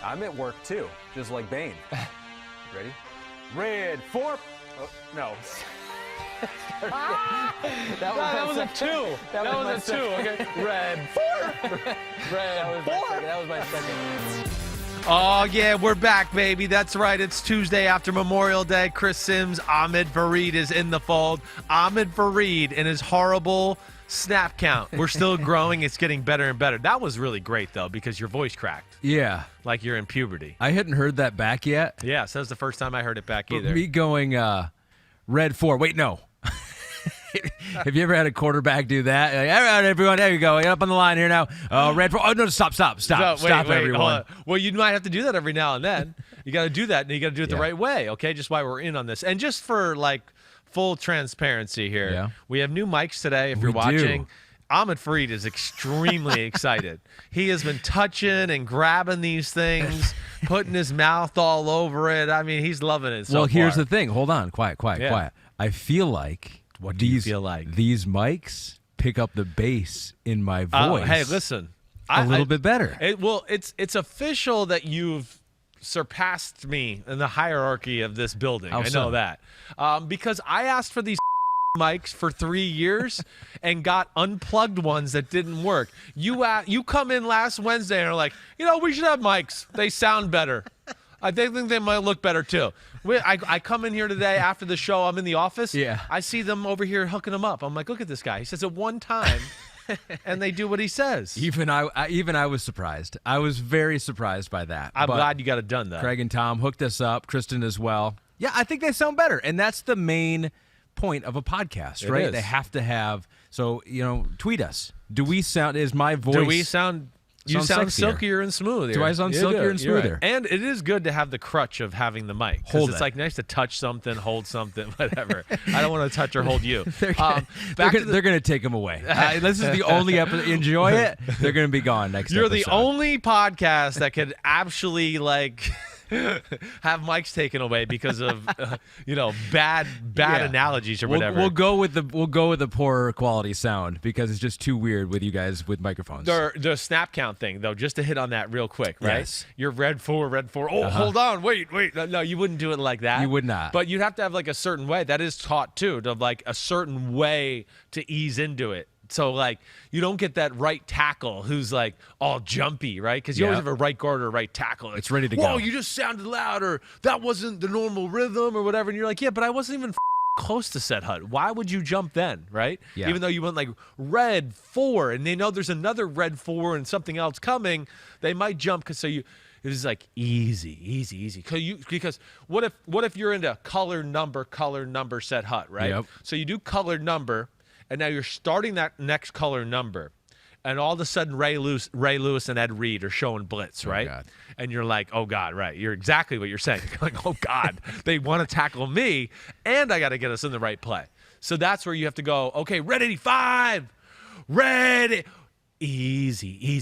I'm at work too, just like Bane. Ready? Red 4. Oh, no. That was a 2. That was a 2. Okay. Red 4. Red 4. That was my second. Oh, yeah, we're back, baby. That's right. It's Tuesday after Memorial Day. Chris Simms, Ahmed Fareed is in the fold. Ahmed Fareed and his horrible snap count. We're still growing. It's getting better and better. That was really great, though, because your voice cracked. Yeah. Like you're in puberty. I hadn't heard that back yet. Yeah, so that was the first time I heard it back either. Me going red 4. Wait, no. Have you ever had a quarterback do that? Like, all right, everyone, there you go. Get up on the line here now. Red 4. Oh, no, stop, Wait, everyone. Well, you might have to do that every now and then. You got to do that, and you got to do it the right way, okay? Just why we're in on this. And just for, like, full transparency here, we have new mics today if you're watching. Ahmed Fareed is extremely excited. He has been touching and grabbing these things, putting his mouth all over it. I mean, he's loving it so Well, here's far. the thing. Hold on. Quiet. I feel like What do you feel like? These mics pick up the bass in my voice. Oh, hey, listen. A little bit better. It's official that you've surpassed me in the hierarchy of this building. I know that. Because I asked for these mics for 3 years and got unplugged ones that didn't work. You come in last Wednesday and are like, we should have mics. They sound better. I think they might look better too. I come in here today after the show. I'm in the office. Yeah. I see them over here hooking them up. I'm like, look at this guy. He says it one time, and they do what he says. Even I was surprised. I was very surprised by that. I'm glad you got it done, though. Craig and Tom hooked us up. Kristen as well. Yeah, I think they sound better, and that's the main point of a podcast, right? Is. They have to have. So tweet us. Do we sound? Is my voice? Do we sound? You sound sexier. silkier and smoother. Do I sound You silkier do. and You're smoother? right. And it is good to have the crutch of having the mic. Hold it's it. like nice to touch something, hold something, whatever. I don't want to touch or hold you. They're going to take them away. This is the only episode. Enjoy it. They're going to be gone next You're episode. the only podcast that could actually have mics taken away because of bad analogies or whatever. We'll go with the poor quality sound because it's just too weird with you guys with microphones. The snap count thing, though, just to hit on that real quick, right? Yes. You're red 4. Oh, hold on, wait. No, you wouldn't do it like that. You would not. But you'd have to have like a certain way. That is taught too, to like a certain way to ease into it. So, like, you don't get that right tackle who's, like, all jumpy, right? Because you always have a right guard or a right tackle. It's ready to go. Whoa, you just sounded loud, or that wasn't the normal rhythm or whatever. And you're like, yeah, but I wasn't even close to set hut. Why would you jump then, right? Yeah. Even though you went, like, red 4, and they know there's another red 4 and something else coming, they might jump because it was like easy. Because what if you're into color number set hut, right? Yep. So you do color number. And now you're starting that next color number, and all of a sudden Ray Lewis and Ed Reed are showing blitz, right? God. And you're like, oh, God, right. You're exactly what you're saying. You're like, oh, God, they want to tackle me, and I got to get us in the right play. So that's where you have to go, okay, red 85, red, easy. You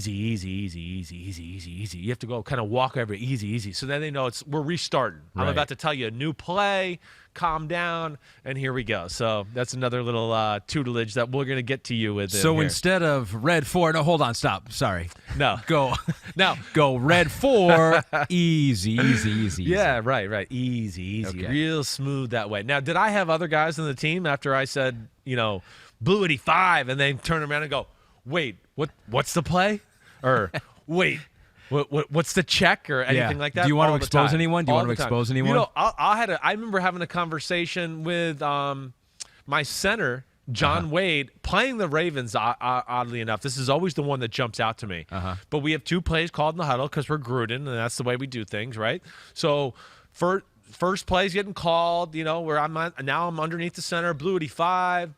have to go kind of walk over easy. So then they know we're restarting. I'm Right. about to tell you a new play. Calm down, and here we go. So that's another little tutelage that we're going to get to you with. So here. instead of red 4, no, hold on, stop. Sorry. No. Go. No. Go red 4, easy. Yeah, right. Easy. Okay. Real smooth that way. Now, did I have other guys on the team after I said, blue 85, and they turn around and go, wait, what's the play? Or, wait, what's the check or anything like that? Do you want All to the expose time. anyone? Do you All want to the time. expose anyone? I remember having a conversation with my center, John Wade, playing the Ravens, oddly enough. This is always the one that jumps out to me. But we have 2 plays called in the huddle because we're Gruden, and that's the way we do things, right? So first play's getting called, where I'm underneath the center, blue 85,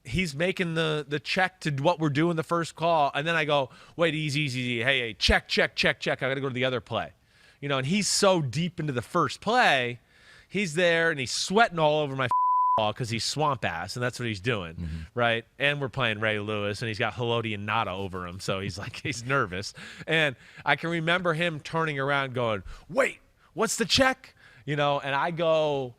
he's making the check to what we're doing the first call, and then I go, wait, easy. Hey, check. I got to go to the other play. And he's so deep into the first play, he's there, and he's sweating all over my ball because he's swamp ass, and that's what he's doing, right? And we're playing Ray Lewis, and he's got Haloti and Nada over him, so he's nervous. And I can remember him turning around going, wait, what's the check? And I go,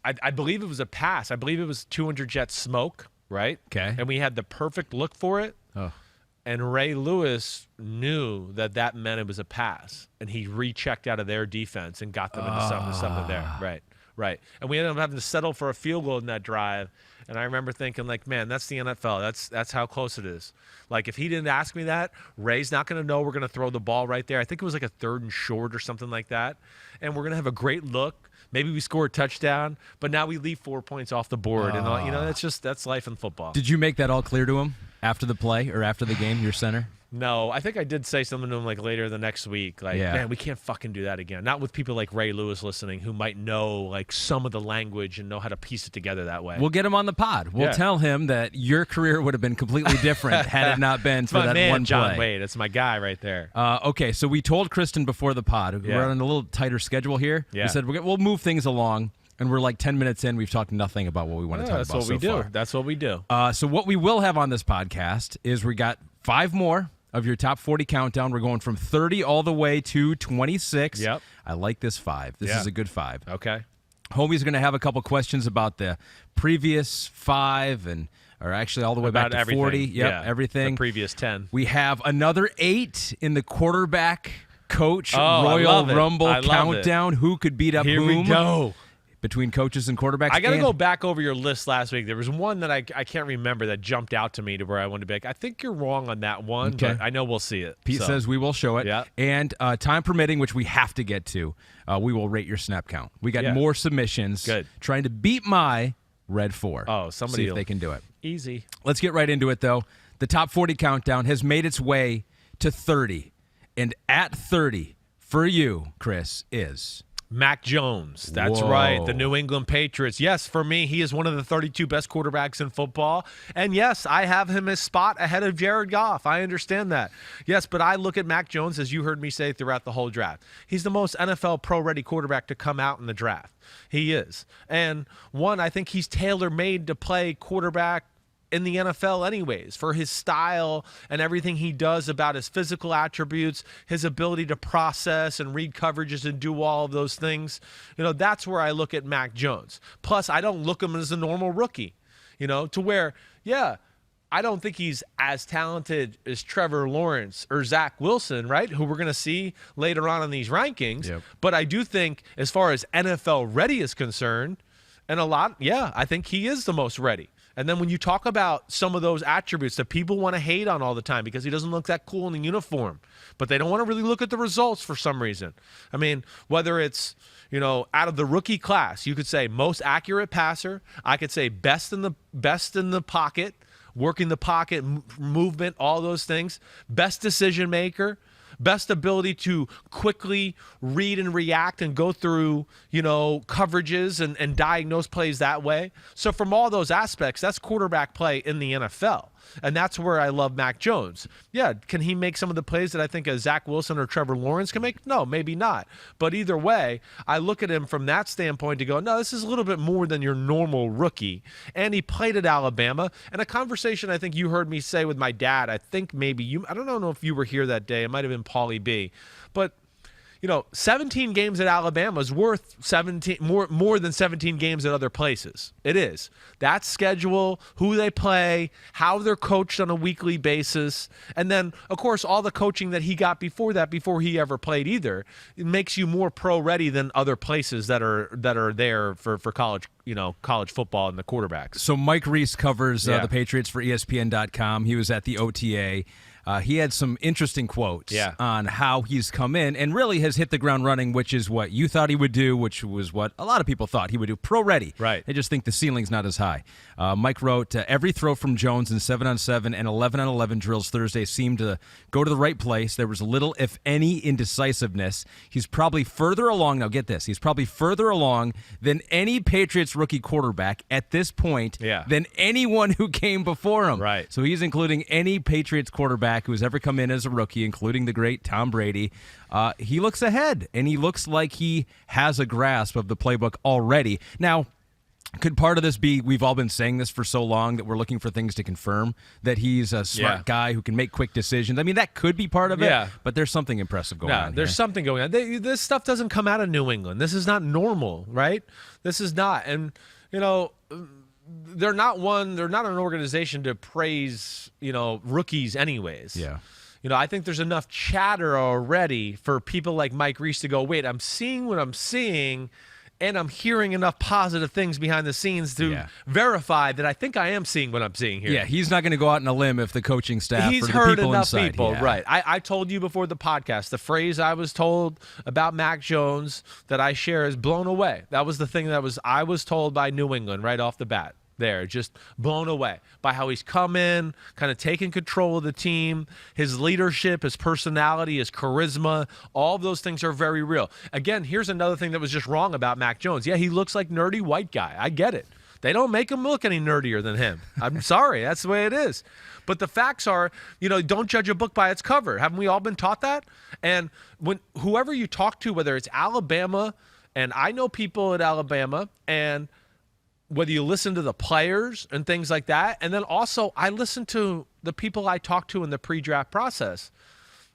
I believe it was a pass. I believe it was 200 jet smoke. Right? Okay. And we had the perfect look for it. Oh. And Ray Lewis knew that meant it was a pass, and he rechecked out of their defense and got them into something there. Right. And we ended up having to settle for a field goal in that drive. And I remember thinking, like, man, that's the NFL. That's how close it is. Like, if he didn't ask me that, Ray's not going to know we're going to throw the ball right there. I think it was like a 3rd and short or something like that. And we're going to have a great look. Maybe we score a touchdown, but now we leave 4 points off the board. And, that's life in football. Did you make that all clear to him after the play or after the game, your center? No, I think I did say something to him like later the next week. Like, man, we can't fucking do that again. Not with people like Ray Lewis listening who might know like some of the language and know how to piece it together that way. We'll get him on the pod. We'll tell him that your career would have been completely different had it not been for that one play. John Wade. It's my guy right there. Okay, so we told Kristen before the pod. We're on a little tighter schedule here. Yeah. We said we'll move things along. And we're like 10 minutes in. We've talked nothing about what we want to talk about so far. That's what we do. So what we will have on this podcast is we got 5 more of your top 40 countdown. We're going from 30 all the way to 26. Yep. I like this 5. This is a good 5. Okay. Homie's going to have a couple questions about the previous 5 or actually all the way back to everything. 40. Yep, everything. The previous 10. We have another 8 in the quarterback coach I Royal love it. Rumble I love countdown. Who could beat up Here whom? we go. Between coaches and quarterbacks. I got to go back over your list last week. There was one that I can't remember that jumped out to me to where I wanted to be like, I think you're wrong on that one, but I know we'll see it. Pete says we will show it. Yeah. And time permitting, which we have to get to, we will rate your snap count. We got more submissions. Good. Trying to beat my Red 4. Oh, somebody See if they can do it. Easy. Let's get right into it, though. The top 40 countdown has made its way to 30. And at 30, for you, Chris, is... Mac Jones. That's right. The New England Patriots. Yes, for me, he is one of the 32 best quarterbacks in football. And yes, I have him as spot ahead of Jared Goff. I understand that. Yes, but I look at Mac Jones, as you heard me say throughout the whole draft. He's the most NFL pro-ready quarterback to come out in the draft. He is. And one, I think he's tailor-made to play quarterback in the NFL anyways, for his style and everything he does about his physical attributes, his ability to process and read coverages and do all of those things. That's where I look at Mac Jones. Plus, I don't look at him as a normal rookie, to where, I don't think he's as talented as Trevor Lawrence or Zach Wilson, right, who we're going to see later on in these rankings. Yep. But I do think as far as NFL ready is concerned, and I think he is the most ready. And then when you talk about some of those attributes that people want to hate on all the time because he doesn't look that cool in the uniform, but they don't want to really look at the results for some reason. I mean, whether it's, out of the rookie class, you could say most accurate passer. I could say best in the pocket, working the pocket movement, all those things. Best decision maker. Best ability to quickly read and react and go through, coverages and diagnose plays that way. So from all those aspects, that's quarterback play in the NFL. And that's where I love Mac Jones. Yeah, can he make some of the plays that I think a Zach Wilson or Trevor Lawrence can make? No, maybe not. But either way, I look at him from that standpoint to go, no, this is a little bit more than your normal rookie. And he played at Alabama. And a conversation I think you heard me say with my dad, I think maybe I don't know if you were here that day. It might have been Paulie B. But 17 games at Alabama is worth 17 more than 17 games at other places. It is. That schedule, who they play, how they're coached on a weekly basis, and then of course all the coaching that he got before that, before he ever played either, it makes you more pro ready than other places that are there for college, college football and the quarterbacks. So Mike Reese covers the Patriots for ESPN.com. He was at the OTA. He had some interesting quotes on how he's come in and really has hit the ground running, which is what you thought he would do, which was what a lot of people thought he would do. Pro-ready. Right. They just think the ceiling's not as high. Mike wrote, every throw from Jones in 7-on-7 and 11-on-11 drills Thursday seemed to go to the right place. There was little, if any, indecisiveness. He's probably further along. Now, get this. He's probably further along than any Patriots rookie quarterback at this point than anyone who came before him. Right. So he's including any Patriots quarterback who has ever come in as a rookie, including the great Tom Brady. He looks ahead, and he looks like he has a grasp of the playbook already. Now, could part of this be we've all been saying this for so long that we're looking for things to confirm that he's a smart guy who can make quick decisions? I mean, that could be part of it, but there's something impressive going on. There's something going on. This stuff doesn't come out of New England. This is not normal, right? This is not. And, they're not an organization to praise, rookies anyways. Yeah. I think there's enough chatter already for people like Mike Reese to go, wait, I'm seeing what I'm seeing, and I'm hearing enough positive things behind the scenes to verify that I think I am seeing what I'm seeing here. Yeah, he's not going to go out on a limb if the coaching staff He's or the heard people enough inside. people, Yeah. right. I told you before the podcast, the phrase I was told about Mac Jones that I share is blown away. That was the thing I was told by New England right off the bat. There, just blown away by how he's come in, kind of taking control of the team, his leadership, his personality, his charisma, all of those things are very real. Again, here's another thing that was just wrong about Mac Jones. Yeah, he looks like nerdy white guy. I get it. They don't make him look any nerdier than him. I'm sorry. That's the way it is. But the facts are, don't judge a book by its cover. Haven't we all been taught that? And when whoever you talk to, whether it's Alabama, and I know people at Alabama, and whether you listen to the players and things like that, and then also I listen to the people I talk to in the pre-draft process.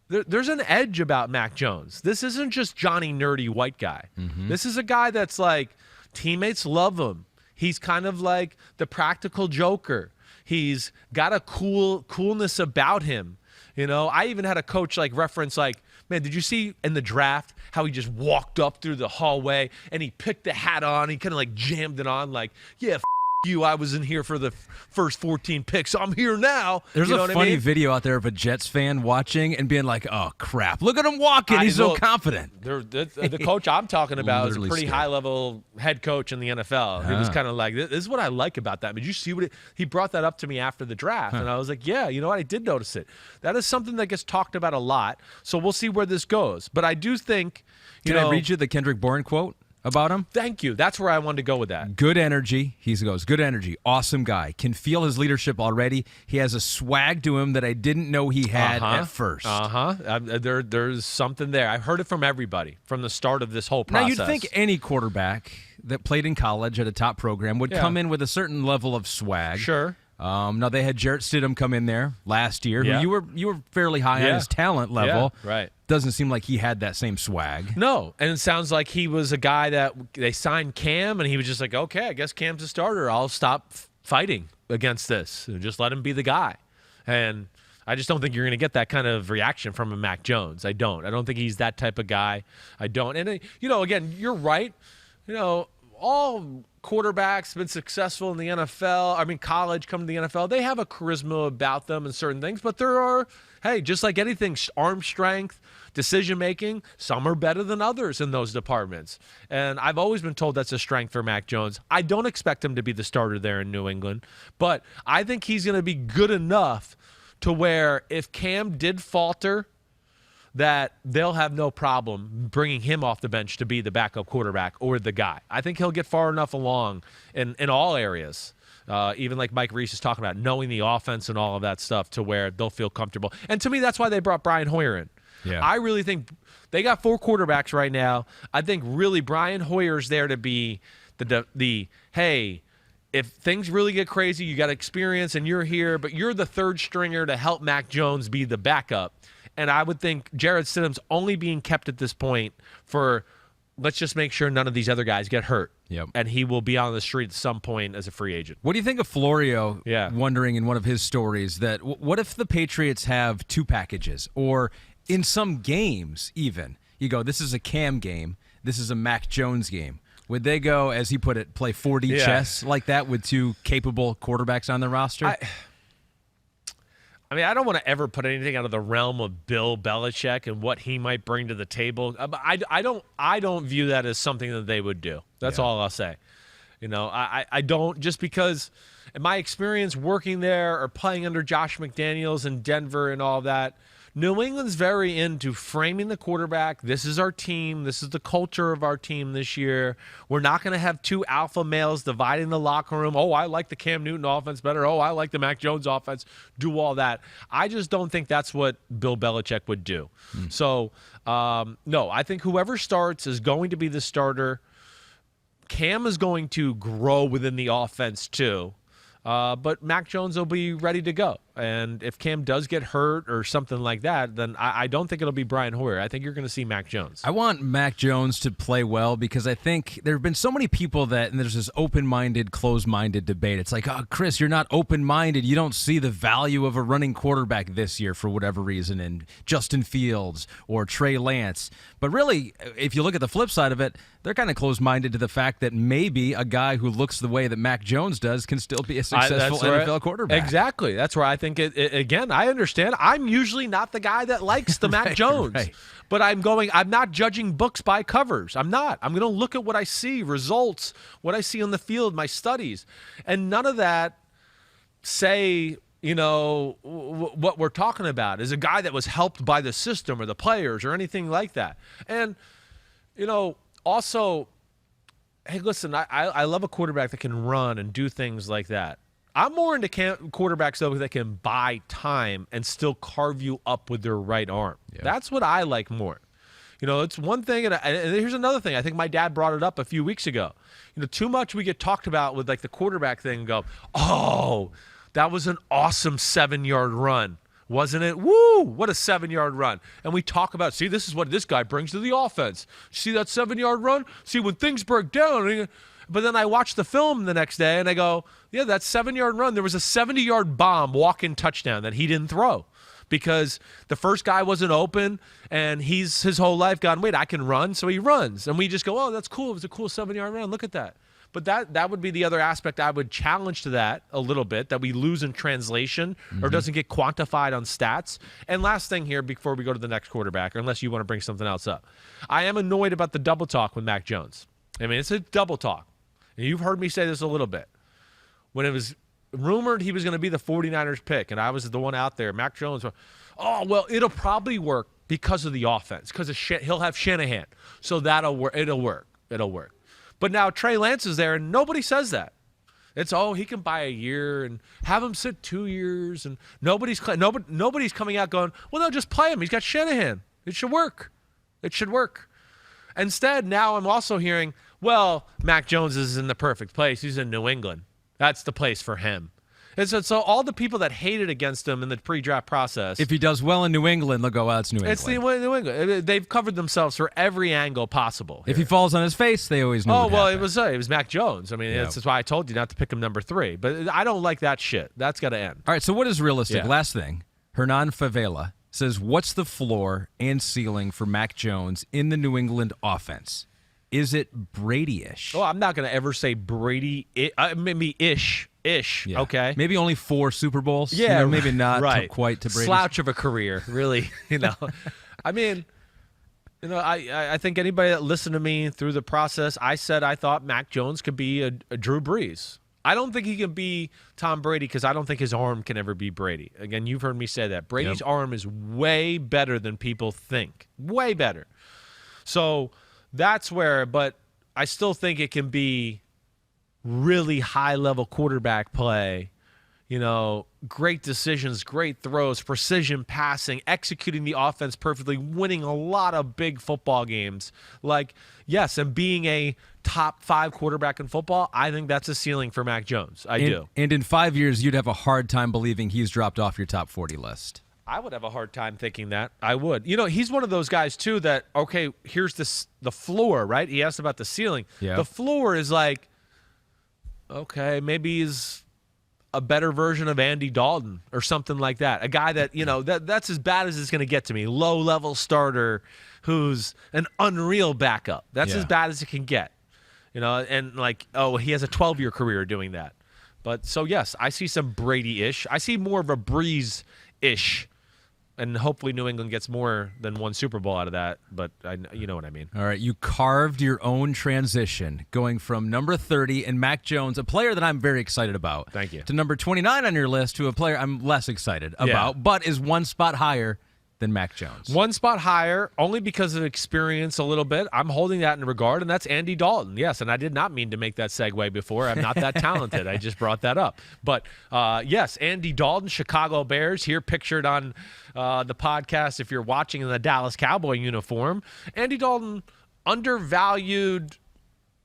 There's an edge about Mac Jones. This isn't just Johnny nerdy white guy. Mm-hmm. This is a guy that's like, teammates love him. He's kind of like the practical joker. He's got a coolness about him. I even had a coach reference man, did you see in the draft how he just walked up through the hallway and he picked the hat on, he kind of jammed it on yeah, you, I was in here for the first 14 picks, so I'm here now. There's a funny video out there of a Jets fan watching and being like, oh, crap, look at him walking. He's so confident. The coach I'm talking about is a pretty scary. high-level head coach in the NFL. He was kind of like, this is what I like about that. Did you see he brought that up to me after the draft, and I was like, yeah, I did notice it. That is something that gets talked about a lot, so we'll see where this goes. But I do think, Can I read you the Kendrick Bourne quote about him? Thank you. That's where I wanted to go with that. Good energy. He goes, good energy. Awesome guy. Can feel his leadership already. He has a swag to him that I didn't know he had at first. There's something there. I've heard it from everybody from the start of this whole process. Now, you'd think any quarterback that played in college at a top program would come in with a certain level of swag. Sure. Now, they had Jarrett Stidham come in there last year, who you were fairly high on his talent level. Yeah, right. Doesn't seem like he had that same swag. No, and it sounds like he was a guy that they signed Cam, and he was just like, okay, I guess Cam's a starter. I'll stop fighting against this. Just let him be the guy. And I just don't think you're going to get that kind of reaction from a Mac Jones. I don't think he's that type of guy. I don't. And, again, you're right. All quarterbacks been successful in the NFL, college, come to the NFL, they have a charisma about them and certain things, but there are, just like anything, arm strength, decision-making, some are better than others in those departments. And I've always been told that's a strength for Mac Jones. I don't expect him to be the starter there in New England, but I think he's going to be good enough to where if Cam did falter, that they'll have no problem bringing him off the bench to be the backup quarterback or the guy. I think he'll get far enough along in all areas, even like Mike Reese is talking about, knowing the offense and all of that stuff to where they'll feel comfortable. And to me, that's why they brought Brian Hoyer in. Yeah. I really think they got 4 quarterbacks right now. I think really Brian Hoyer's there to be the hey, if things really get crazy, you got experience and you're here, but you're the third stringer to help Mac Jones be the backup. And I would think Jarrett Stidham's only being kept at this point for, let's just make sure none of these other guys get hurt. Yep. And he will be on the street at some point as a free agent. What do you think of Florio wondering in one of his stories that what if the Patriots have 2 packages, or in some games even, you go, this is a Cam game, this is a Mac Jones game. Would they go, as he put it, play 4D chess like that with 2 capable quarterbacks on the roster? I don't want to ever put anything out of the realm of Bill Belichick and what he might bring to the table. I don't view that as something that they would do. That's all I'll say. I don't, just because in my experience working there or playing under Josh McDaniels in Denver and all that, New England's very into framing the quarterback. This is our team. This is the culture of our team this year. We're not going to have 2 alpha males dividing the locker room. Oh, I like the Cam Newton offense better. Oh, I like the Mac Jones offense. Do all that. I just don't think that's what Bill Belichick would do. So, no, I think whoever starts is going to be the starter. Cam is going to grow within the offense too. But Mac Jones will be ready to go. And if Cam does get hurt or something like that, then I don't think it'll be Brian Hoyer. I think you're going to see Mac Jones. I want Mac Jones to play well because I think there have been so many people and there's this open-minded, closed-minded debate. It's like, oh, Chris, you're not open-minded. You don't see the value of a running quarterback this year for whatever reason in Justin Fields or Trey Lance. But really, if you look at the flip side of it, they're kind of closed-minded to the fact that maybe a guy who looks the way that Mac Jones does can still be a successful NFL quarterback. Exactly. That's where I think again, I understand. I'm usually not the guy that likes the Mac Jones. Right. But I'm not judging books by covers. I'm not. I'm going to look at what I see, results, what I see on the field, my studies. And none of that say, what we're talking about is a guy that was helped by the system or the players or anything like that. And, also, hey, listen, I love a quarterback that can run and do things like that. I'm more into quarterbacks, though, that can buy time and still carve you up with their right arm. Yeah. That's what I like more. It's one thing, and here's another thing. I think my dad brought it up a few weeks ago. Too much we get talked about with, like, the quarterback thing and go, oh, that was an awesome 7-yard run. Wasn't it? Woo! What a 7-yard run. And we talk about, see, this is what this guy brings to the offense. See that 7-yard run? See, when things break down. But then I watch the film the next day and I go, yeah, that 7-yard run, there was a 70-yard bomb walk-in touchdown that he didn't throw because the first guy wasn't open and he's his whole life gone, wait, I can run, so he runs. And we just go, oh, that's cool. It was a cool 7-yard run. Look at that. But that would be the other aspect I would challenge to that a little bit, that we lose in translation or doesn't get quantified on stats. And last thing here before we go to the next quarterback, or unless you want to bring something else up, I am annoyed about the double talk with Mac Jones. I mean, it's a double talk. And you've heard me say this a little bit. When it was rumored he was going to be the 49ers pick, and I was the one out there, Mac Jones, oh, well, it'll probably work because of the offense, because he'll have Shanahan. So that'll work. It'll work. But now Trey Lance is there, and nobody says that. It's, oh, he can buy a year and have him sit 2 years, and nobody's coming out going, well, no, just play him. He's got Shanahan. It should work. Instead, now I'm also hearing, well, Mac Jones is in the perfect place. He's in New England. That's the place for him. And so all the people that hated against him in the pre-draft process. If he does well in New England, they'll go, well, it's New England. It's New England. They've covered themselves for every angle possible. If he falls on his face, they always know. Oh, well, it was Mac Jones. I mean, that's why I told you not to pick him number 3. But I don't like that shit. That's got to end. All right, so what is realistic? Yeah. Last thing. Hernan Favela says, what's the floor and ceiling for Mac Jones in the New England offense? Is it Brady-ish? Oh, I'm not going to ever say Brady. Maybe ish. Yeah. Okay. Maybe only 4 Super Bowls. Yeah. Maybe not right. quite to Brady. Slouch of a career, really. I mean, I think anybody that listened to me through the process, I said I thought Mac Jones could be a Drew Brees. I don't think he can be Tom Brady because I don't think his arm can ever be Brady. Again, you've heard me say that. Brady's arm is way better than people think. Way better. So that's where, but I still think it can be really high-level quarterback play, great decisions, great throws, precision passing, executing the offense perfectly, winning a lot of big football games. Yes, and being a top 5 quarterback in football, I think that's a ceiling for Mac Jones. I do. And in 5 years, you'd have a hard time believing he's dropped off your top 40 list. I would have a hard time thinking that. I would. He's one of those guys, too, that, okay, here's the floor, right? He asked about the ceiling. Yeah. The floor is like, okay, maybe he's a better version of Andy Dalton or something like that. A guy that, that's as bad as it's going to get to me. Low-level starter who's an unreal backup. That's as bad as it can get. And he has a 12-year career doing that. But so, yes, I see some Brady-ish. I see more of a Breeze-ish. And hopefully New England gets more than 1 Super Bowl out of that, but you know what I mean. All right, you carved your own transition, going from number 30 and Mac Jones, a player that I'm very excited about. Thank you. To number 29 on your list, to a player I'm less excited about, but is 1 spot higher than Mac Jones. 1 spot higher, only because of experience a little bit. I'm holding that in regard, and that's Andy Dalton. Yes, and I did not mean to make that segue before. I'm not that talented. I just brought that up. But, yes, Andy Dalton, Chicago Bears, here pictured on the podcast if you're watching in the Dallas Cowboy uniform. Andy Dalton, undervalued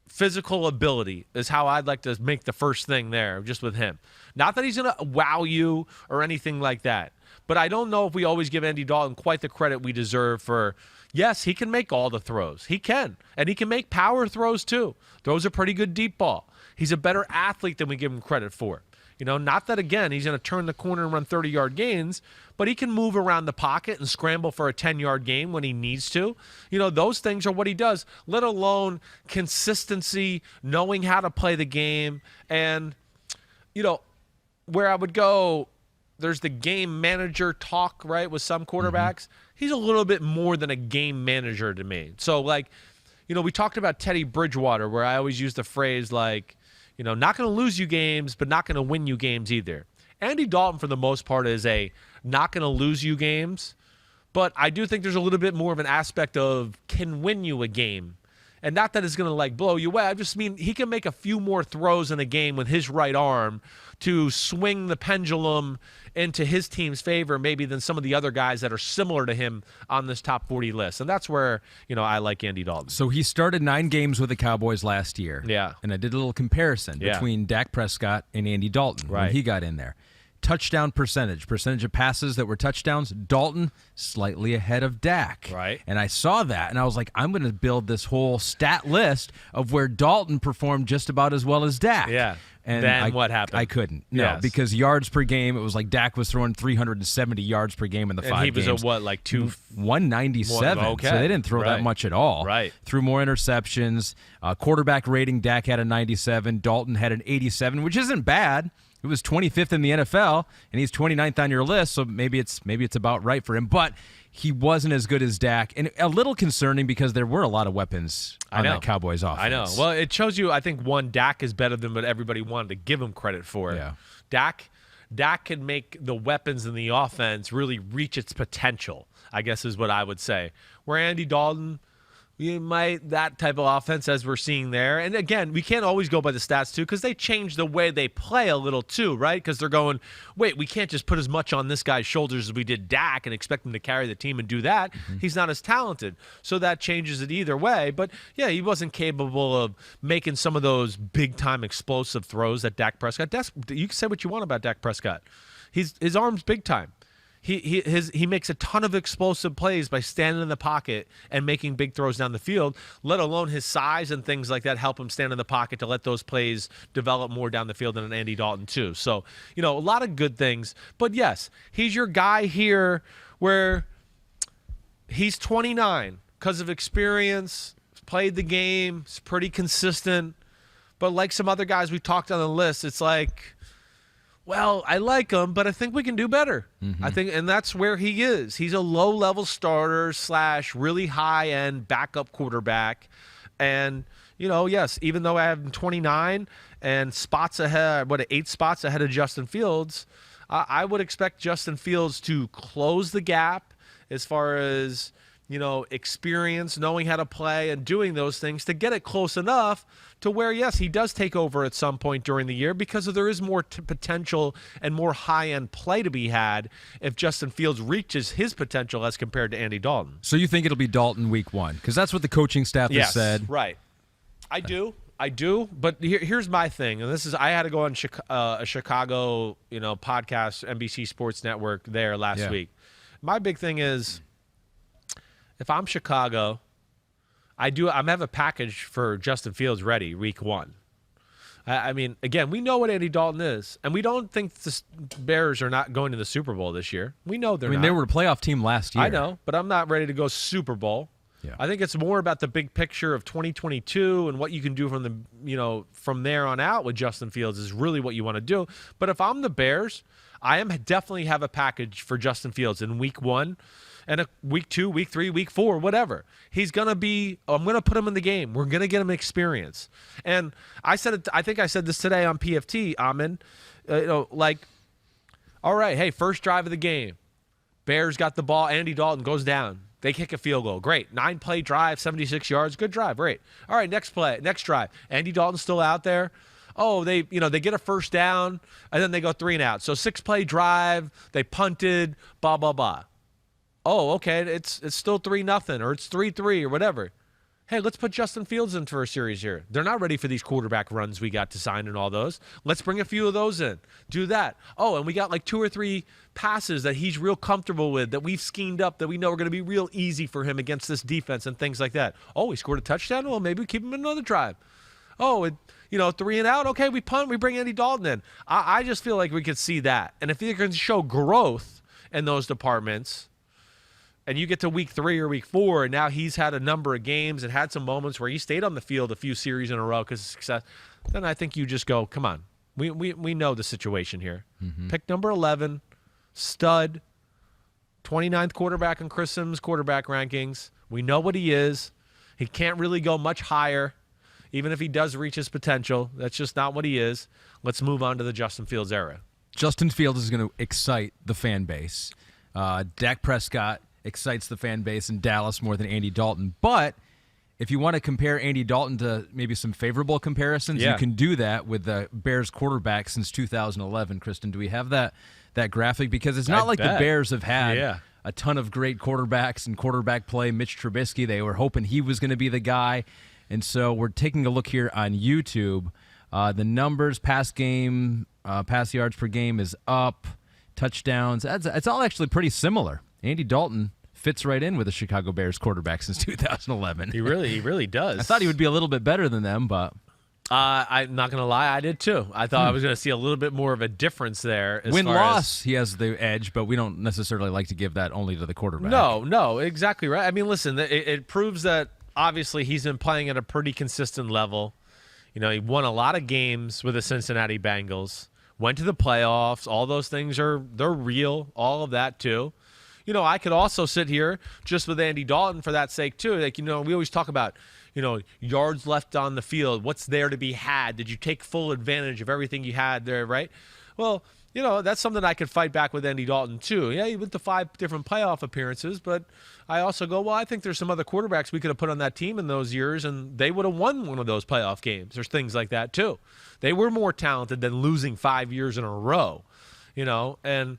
physical ability is how I'd like to make the first thing there, just with him. Not that he's going to wow you or anything like that, but I don't know if we always give Andy Dalton quite the credit we deserve for, yes, he can make all the throws. He can. And he can make power throws too. Throws a pretty good deep ball. He's a better athlete than we give him credit for. Not that, again, he's going to turn the corner and run 30-yard gains, but he can move around the pocket and scramble for a 10-yard gain when he needs to. Those things are what he does, let alone consistency, knowing how to play the game. And, where I would go, there's the game manager talk, right, with some quarterbacks. He's a little bit more than a game manager to me. So, we talked about Teddy Bridgewater, where I always use the phrase, not going to lose you games, but not going to win you games either. Andy Dalton, for the most part, is a not going to lose you games, but I do think there's a little bit more of an aspect of can win you a game. And not that it's going to blow you away. I just mean he can make a few more throws in a game with his right arm to swing the pendulum into his team's favor maybe than some of the other guys that are similar to him on this top 40 list. And that's where, I like Andy Dalton. So he started 9 games with the Cowboys last year. Yeah. And I did a little comparison between Dak Prescott and Andy Dalton when he got in there. Touchdown percentage of passes that were touchdowns, Dalton slightly ahead of Dak. Right. And I saw that, and I was like, I'm going to build this whole stat list of where Dalton performed just about as well as Dak. Yeah. And then what happened? I couldn't. No, because yards per game, it was like Dak was throwing 370 yards per game in the 5 games. And he was at what, 197. Okay. So they didn't throw that much at all. Right. Threw more interceptions. Quarterback rating, Dak had a 97. Dalton had an 87, which isn't bad. It was 25th in the NFL, and he's 29th on your list, so maybe it's about right for him. But he wasn't as good as Dak, and a little concerning because there were a lot of weapons on that Cowboys offense. I know. Well, it shows you, I think, one, Dak is better than what everybody wanted to give him credit for. Yeah. Dak can make the weapons in the offense really reach its potential, I guess is what I would say. Where Andy Dalton, that type of offense as we're seeing there. And again, we can't always go by the stats too because they change the way they play a little too, right? Because they're going, wait, we can't just put as much on this guy's shoulders as we did Dak and expect him to carry the team and do that. He's not as talented. So that changes it either way. But yeah, he wasn't capable of making some of those big-time explosive throws that Dak Prescott. You can say what you want about Dak Prescott. His arm's big time. He makes a ton of explosive plays by standing in the pocket and making big throws down the field, let alone his size and things like that help him stand in the pocket to let those plays develop more down the field than an Andy Dalton too. So, a lot of good things. But yes, he's your guy here where he's 29 because of experience, played the game, is pretty consistent. But like some other guys we talked on the list, it's like, well, I like him, but I think we can do better. I think, and that's where he is. He's a low-level starter / really high-end backup quarterback. And, yes, even though I have him 29 and spots ahead, 8 spots ahead of Justin Fields, I would expect Justin Fields to close the gap as far as, experience, knowing how to play, and doing those things to get it close enough to where, yes, he does take over at some point during the year because there is more potential and more high-end play to be had if Justin Fields reaches his potential as compared to Andy Dalton. So you think it'll be Dalton week 1? Because that's what the coaching staff has said. Right. I do. But here's my thing, and this is I had to go on a Chicago, podcast, NBC Sports Network there last week. My big thing is, if I'm Chicago, I have a package for Justin Fields ready week 1. I mean, again, we know what Andy Dalton is, and we don't think the Bears are not going to the Super Bowl this year. We know they're not. They were a playoff team last year. I know, but I'm not ready to go Super Bowl. Yeah. I think it's more about the big picture of 2022 and what you can do from there on out with Justin Fields is really what you want to do. But if I'm the Bears, I definitely have a package for Justin Fields in week 1. And week 2, week 3, week 4, whatever. I'm going to put him in the game. We're going to get him experience. And I think I said this today on PFT, Ahmed. All right, hey, first drive of the game. Bears got the ball. Andy Dalton goes down. They kick a field goal. Great. 9-play drive, 76 yards. Good drive. Great. All right, next drive. Andy Dalton's still out there. Oh, they get a first down, and then they go 3 and out. So 6-play drive. They punted, blah, blah, blah. Oh, okay, it's still 3-0 or it's 3-3 or whatever. hey, let's put Justin Fields in for a series here. They're not ready for these quarterback runs we got to sign and all those. Let's bring a few of those in. Do that. Oh, and we got like 2 or 3 passes that he's real comfortable with, that we've schemed up, that we know are going to be real easy for him against this defense and things like that. Oh, he scored a touchdown? Well, maybe we keep him in another drive. Oh, 3 and out? Okay, we punt. We bring Andy Dalton in. I just feel like we could see that. And if you can show growth in those departments, and you get to week 3 or week 4, and now he's had a number of games and had some moments where he stayed on the field a few series in a row because of success, then I think you just go, come on. We know the situation here. Pick number 11, stud, 29th quarterback in Chris Simms' quarterback rankings. We know what he is. He can't really go much higher, even if he does reach his potential. That's just not what he is. Let's move on to the Justin Fields era. Justin Fields is going to excite the fan base. Dak Prescott excites the fan base in Dallas more than Andy Dalton. But if you want to compare Andy Dalton to maybe some favorable comparisons, you can do that with the Bears quarterback since 2011. Kristen, do we have that graphic? Because it's not like the Bears have had a ton of great quarterbacks and quarterback play. Mitch Trubisky, they were hoping he was going to be the guy. And so we're taking a look here on YouTube. The numbers, pass yards per game is up. Touchdowns, it's all actually pretty similar. Andy Dalton fits right in with the Chicago Bears quarterback since 2011. He really does. I thought he would be a little bit better than them, but I'm not going to lie, I did too. I thought I was going to see a little bit more of a difference there. Win-loss, he has the edge, but we don't necessarily like to give that only to the quarterback. No, exactly right. I mean, listen, it proves that obviously he's been playing at a pretty consistent level. He won a lot of games with the Cincinnati Bengals, went to the playoffs. All those things they're real, all of that too. I could also sit here just with Andy Dalton for that sake too. Like, we always talk about, yards left on the field. What's there to be had? Did you take full advantage of everything you had there, right? Well, that's something I could fight back with Andy Dalton too. Yeah, he went to 5 different playoff appearances, but I also go, well, I think there's some other quarterbacks we could have put on that team in those years, and they would have won one of those playoff games. There's things like that too. They were more talented than losing 5 years in a row, and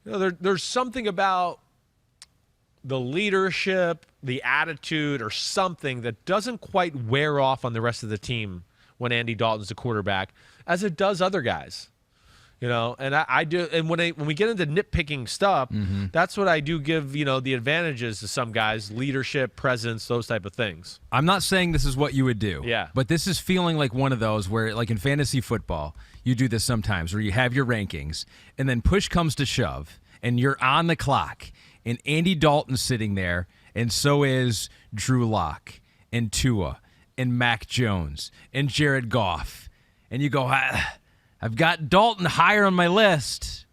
there's something about the leadership, the attitude, or something that doesn't quite wear off on the rest of the team when Andy Dalton's the quarterback, as it does other guys. And I do, and when we get into nitpicking stuff, that's what I do give, the advantages to some guys, leadership, presence, those type of things. I'm not saying this is what you would do. Yeah. But this is feeling like one of those where, like in fantasy football, you do this sometimes where you have your rankings, and then push comes to shove, and you're on the clock, and Andy Dalton's sitting there, and so is Drew Lock, and Tua, and Mac Jones, and Jared Goff. And you go, I've got Dalton higher on my list.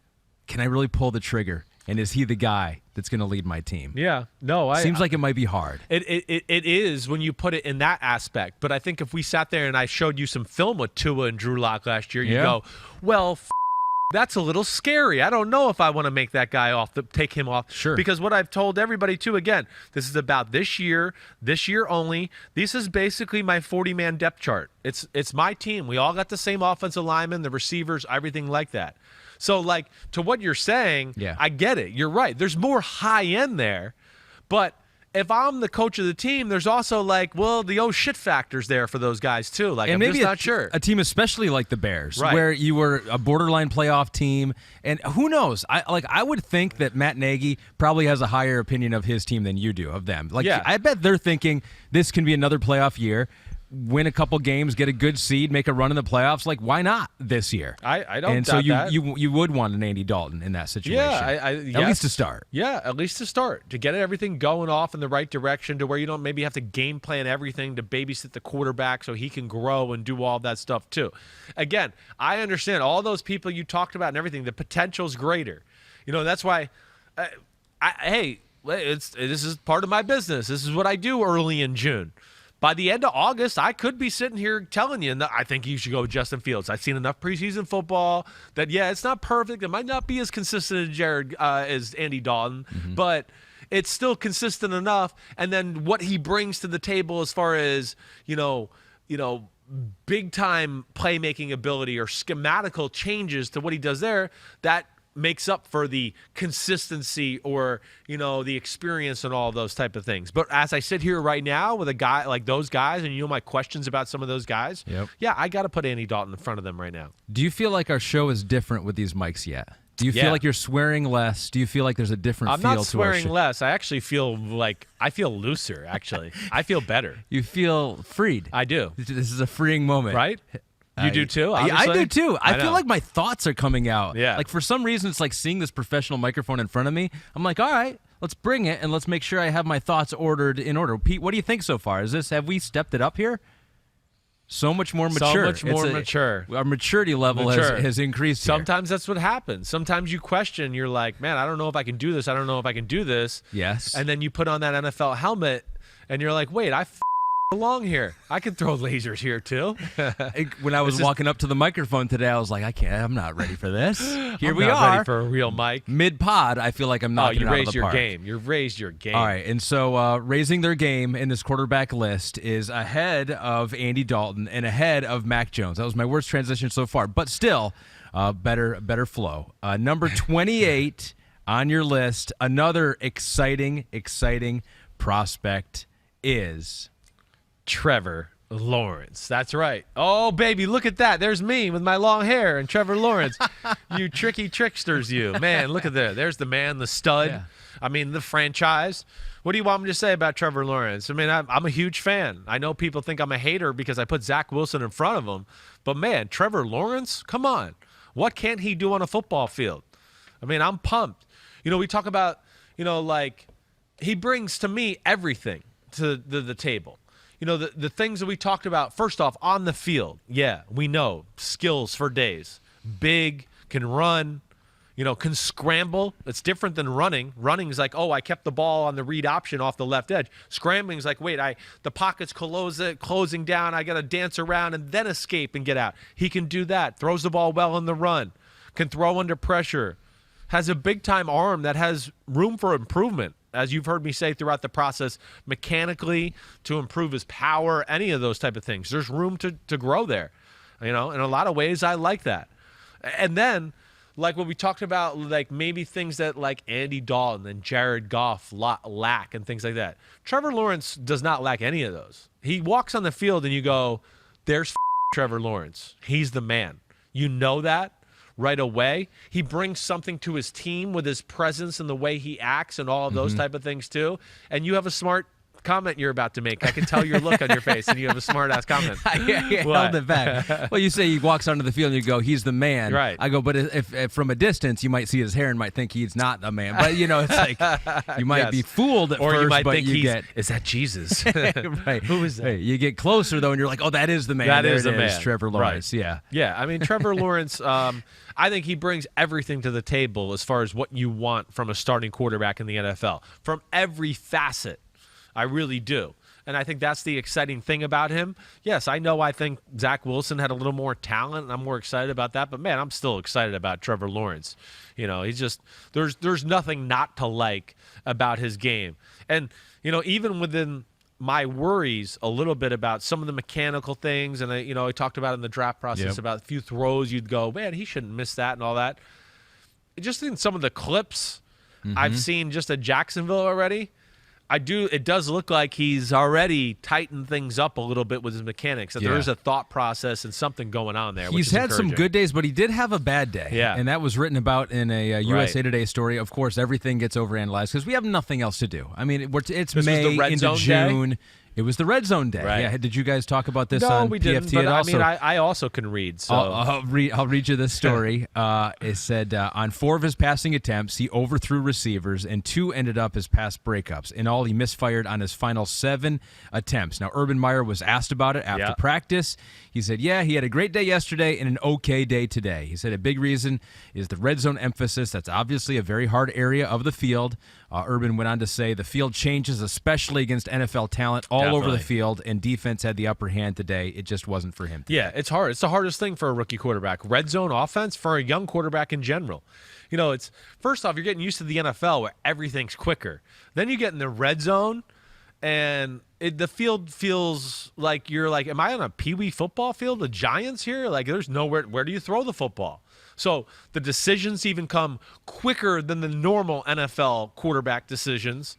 Can I really pull the trigger? And is he the guy that's going to lead my team? Yeah. No, Seems like it might be hard. It is when you put it in that aspect. But I think if we sat there and I showed you some film with Tua and Drew Lock last year, you go, well, that's a little scary. I don't know if I want to make that guy take him off. Sure. Because what I've told everybody too, again, this is about this year only. This is basically my 40-man depth chart. It's my team. We all got the same offensive linemen, the receivers, everything like that. So, like, to what you're saying, I get it. You're right. There's more high end there. But if I'm the coach of the team, there's also the oh shit factors there for those guys too. Like, and I'm just not sure. A team especially like the Bears, right, where you were a borderline playoff team, and who knows? I would think that Matt Nagy probably has a higher opinion of his team than you do of them. I bet they're thinking this can be another playoff year. Win a couple games, get a good seed, make a run in the playoffs. Like, why not this year? I don't and doubt that. you would want an Andy Dalton in that situation. Yeah, at least to start. Yeah, at least to start, to get everything going off in the right direction, to where you don't maybe have to game plan everything, to babysit the quarterback so he can grow and do all that stuff too. Again, I understand all those people you talked about and everything. The potential's greater. That's why. This is part of my business. This is what I do early in June. By the end of August, I could be sitting here telling you that I think you should go with Justin Fields. I've seen enough preseason football that, it's not perfect. It might not be as consistent as Andy Dalton, but it's still consistent enough. And then what he brings to the table as far as, big-time playmaking ability or schematical changes to what he does there, that makes up for the consistency or, the experience and all those type of things. But as I sit here right now with a guy like those guys, and my questions about some of those guys, yeah, I got to put Andy Dalton in front of them right now. Do you feel like our show is different with these mics yet? Do you feel like you're swearing less? Do you feel like there's a different feel to our show? I'm not swearing less. I actually feel like I feel looser, actually. I feel better. You feel freed. I do. This is a freeing moment. Right? You do too? I do too. I feel like my thoughts are coming out. Yeah. Like for some reason, it's like seeing this professional microphone in front of me. I'm like, all right, let's bring it and let's make sure I have my thoughts in order. Pete, what do you think so far? Have we stepped it up here? So much more mature. So much more mature. Our maturity level has increased here. Sometimes that's what happens. Sometimes you question. You're like, man, I don't know if I can do this. I don't know if I can do this. Yes. And then you put on that NFL helmet, and you're like, wait, I belong here. I can throw lasers here too. When I was walking up to the microphone today, I was like, I'm not ready for this. Here we I'm not are. ready for a real mic. Mid-pod, I feel like I'm knocking it out of the park. You've raised your game. All right, and so raising their game in this quarterback list is ahead of Andy Dalton and ahead of Mac Jones. That was my worst transition so far, but still better flow. Number 28 on your list, another exciting prospect is Trevor Lawrence. That's right. Oh, baby, look at that. There's me with my long hair and Trevor Lawrence. You tricky tricksters, you. Man, look at that. There's the man, the stud. Yeah. I mean, the franchise. What do you want me to say about Trevor Lawrence? I mean, I'm a huge fan. I know people think I'm a hater because I put Zach Wilson in front of him. But, man, Trevor Lawrence, come on. What can't he do on a football field? I mean, I'm pumped. We talk about, like he brings to me everything to the table. The things that we talked about, first off, on the field, yeah, we know, skills for days. Big, can run, can scramble. It's different than running. Running is like, oh, I kept the ball on the read option off the left edge. Scrambling is like, wait, the pocket's closing down. I got to dance around and then escape and get out. He can do that. Throws the ball well in the run. Can throw under pressure. Has a big-time arm that has room for improvement. As you've heard me say throughout the process, mechanically, to improve his power, any of those type of things. There's room to grow there. In a lot of ways, I like that. And then, like what we talked about, like maybe things that like Andy Dalton and Jared Goff lack and things like that. Trevor Lawrence does not lack any of those. He walks on the field and you go, there's Trevor Lawrence. He's the man. You know that right away. He brings something to his team with his presence and the way he acts and all of those type of things too. And you have a smart comment you're about to make. I can tell your look on your face, and you have a smart-ass comment. I held it back. Well, you say he walks onto the field and you go, he's the man. Right. I go, but if from a distance, you might see his hair and might think he's not the man. But, it's like you might be fooled at or first, you might but think is that Jesus? Right. Who is that? Hey, you get closer, though, and you're like, oh, that is the man. That there is the man. Trevor Lawrence, right. yeah. Yeah, I mean, Trevor Lawrence, I think he brings everything to the table as far as what you want from a starting quarterback in the NFL. From every facet, I really do. And I think that's the exciting thing about him. Yes, I think Zach Wilson had a little more talent, and I'm more excited about that. But, man, I'm still excited about Trevor Lawrence. He's just – there's nothing not to like about his game. And, even within my worries a little bit about some of the mechanical things, and, I talked about in the draft process about a few throws you'd go, man, he shouldn't miss that and all that. Just in some of the clips I've seen just at Jacksonville already – it does look like he's already tightened things up a little bit with his mechanics, that there is a thought process and something going on there. He's had some good days, but he did have a bad day. Yeah. And that was written about in a USA Today story. Of course, everything gets overanalyzed because we have nothing else to do. I mean, it's May into June. It was the red zone day. Right. Yeah. Did you guys talk about this no, on we PFT? didn't, but I also can read. So I'll read you this story. It said, on 4 of his passing attempts, he overthrew receivers, and 2 ended up as pass breakups. In all, he misfired on his final 7 attempts. Now, Urban Meyer was asked about it after practice. He said, yeah, he had a great day yesterday and an okay day today. He said a big reason is the red zone emphasis. That's obviously a very hard area of the field. Urban went on to say the field changes, especially against NFL talent all over the field, and defense had the upper hand today. It just wasn't for him today. Yeah, it's hard. It's the hardest thing for a rookie quarterback. Red zone offense for a young quarterback in general. It's first off, you're getting used to the NFL where everything's quicker. Then you get in the red zone, and the field feels like you're like, am I on a Pee Wee football field with Giants here? Like, there's nowhere. Where do you throw the football? So the decisions even come quicker than the normal NFL quarterback decisions.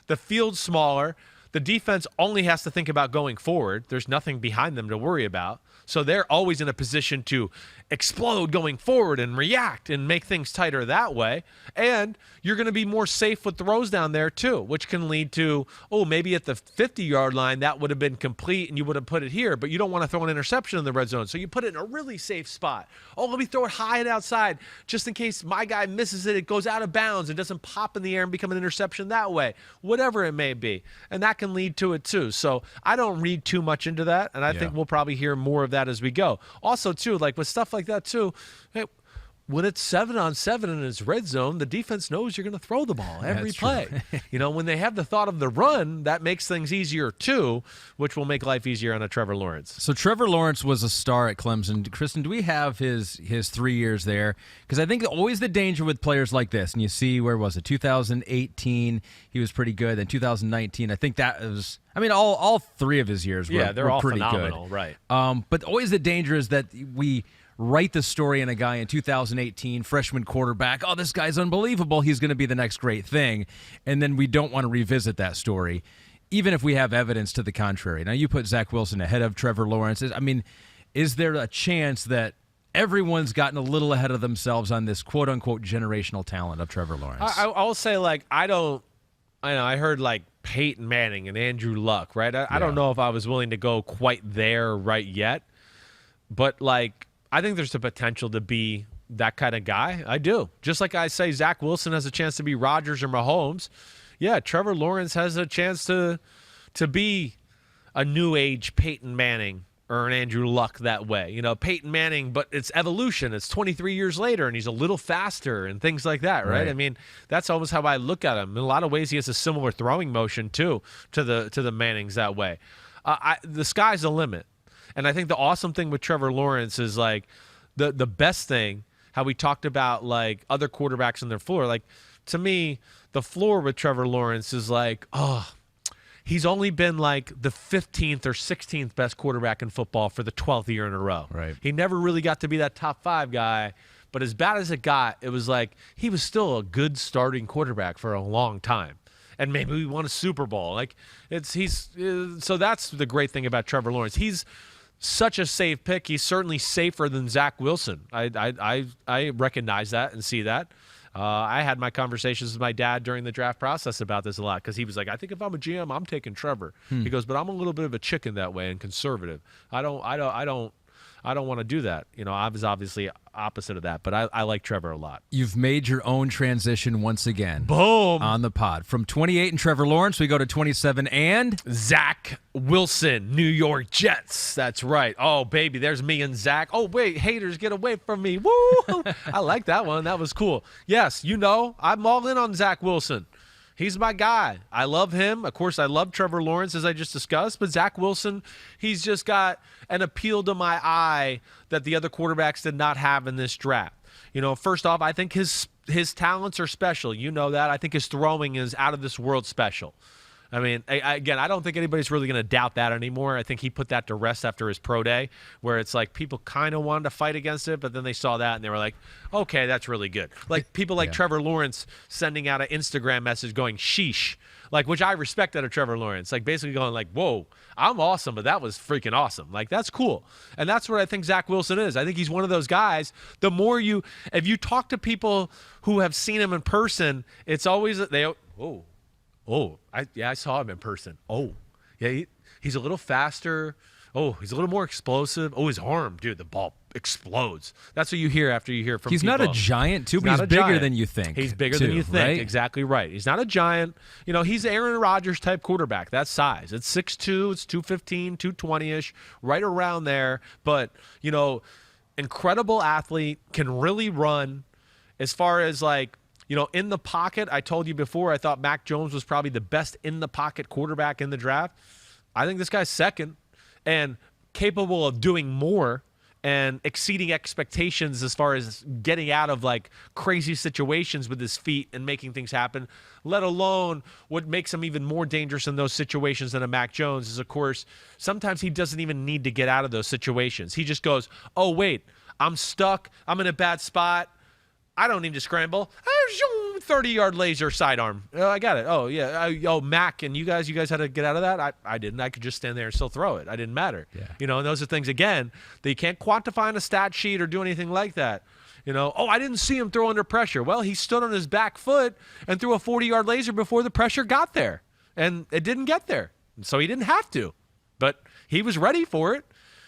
The field's smaller. The defense only has to think about going forward. There's nothing behind them to worry about. So they're always in a position to explode going forward and react and make things tighter that way. And you're going to be more safe with throws down there too, which can lead to, maybe at the 50-yard line that would have been complete and you would have put it here, but you don't want to throw an interception in the red zone. So you put it in a really safe spot. Let me throw it high and outside just in case my guy misses it. It goes out of bounds. It doesn't pop in the air and become an interception that way, whatever it may be. And that can lead to it too. So I don't read too much into that. And I think we'll probably hear more of that as we go. Also too, like with stuff like that too, hey, when it's 7-on-7 in its red zone, the defense knows you're going to throw the ball every play. When they have the thought of the run, that makes things easier too, which will make life easier on a Trevor Lawrence. So Trevor Lawrence was a star at Clemson. Kristen, do we have his 3 years there? Because I think always the danger with players like this, and you see, where was it? 2018, he was pretty good. Then 2019, I think that was, all 3 of his years were all pretty phenomenal, good. Right. But always the danger is that we write the story in a guy in 2018, freshman quarterback. Oh, this guy's unbelievable. He's going to be the next great thing. And then we don't want to revisit that story, even if we have evidence to the contrary. Now, you put Zach Wilson ahead of Trevor Lawrence. Is there a chance that everyone's gotten a little ahead of themselves on this quote-unquote generational talent of Trevor Lawrence? I'll say, I heard like Peyton Manning and Andrew Luck, right? I don't know if I was willing to go quite there right yet, but I think there's the potential to be that kind of guy. I do. Just like I say Zach Wilson has a chance to be Rodgers or Mahomes. Yeah, Trevor Lawrence has a chance to be a new age Peyton Manning or an Andrew Luck that way. Peyton Manning, but it's evolution. It's 23 years later, and he's a little faster and things like that, right? That's always how I look at him. In a lot of ways, he has a similar throwing motion, too, to the Mannings that way. The sky's the limit. And I think the awesome thing with Trevor Lawrence is the best thing, how we talked about other quarterbacks on their floor. To me, the floor with Trevor Lawrence is he's only been the 15th or 16th best quarterback in football for the 12th year in a row. Right. He never really got to be that top 5 guy, but as bad as it got, it was he was still a good starting quarterback for a long time. And maybe we won a Super Bowl. So that's the great thing about Trevor Lawrence. He's such a safe pick. He's certainly safer than Zach Wilson. I recognize that and see that. I had my conversations with my dad during the draft process about this a lot because he was like, I think if I'm a GM, I'm taking Trevor. He goes, but I'm a little bit of a chicken that way and conservative. I don't want to do that. I was obviously opposite of that, but I like Trevor a lot. You've made your own transition once again. Boom. On the pod. From 28 and Trevor Lawrence, we go to 27 and Zach Wilson, New York Jets. That's right. Oh, baby, there's me and Zach. Oh, wait, haters, get away from me. Woo! I like that one. That was cool. Yes, I'm all in on Zach Wilson. He's my guy. I love him. Of course, I love Trevor Lawrence, as I just discussed. But Zach Wilson, he's just got an appeal to my eye that the other quarterbacks did not have in this draft. First off, I think his talents are special. You know that. I think his throwing is out of this world special. I don't think anybody's really going to doubt that anymore. I think he put that to rest after his pro day, where it's people kind of wanted to fight against it, but then they saw that and they were like, okay, that's really good. People like Trevor Lawrence sending out an Instagram message going, sheesh, which I respect out of Trevor Lawrence, basically going whoa, I'm awesome, but that was freaking awesome. That's cool. And that's what I think Zach Wilson is. I think he's one of those guys, if you talk to people who have seen him in person, it's always, I saw him in person. Oh, yeah, he's a little faster. Oh, he's a little more explosive. Oh, his arm, dude, the ball explodes. That's what you hear after you hear from He's people. not a giant, too, but he's bigger than you think. He's bigger than you think. Right? Exactly right. He's not a giant. He's Aaron Rodgers type quarterback. That size. It's 6'2", it's 215, 220-ish, right around there. But, incredible athlete, can really run. As far as in the pocket, I told you before, I thought Mac Jones was probably the best in the pocket quarterback in the draft. I think this guy's second and capable of doing more and exceeding expectations as far as getting out of crazy situations with his feet and making things happen, let alone what makes him even more dangerous in those situations than a Mac Jones is, of course, sometimes he doesn't even need to get out of those situations. He just goes, oh, wait, I'm stuck. I'm in a bad spot. I don't need to scramble. 30-yard laser sidearm. I got it. Oh, yeah. Mac, and you guys had to get out of that? I didn't. I could just stand there and still throw it. I didn't matter. Yeah. And those are things, again, that you can't quantify on a stat sheet or do anything like that. I didn't see him throw under pressure. Well, he stood on his back foot and threw a 40-yard laser before the pressure got there, and it didn't get there. So he didn't have to, but he was ready for it.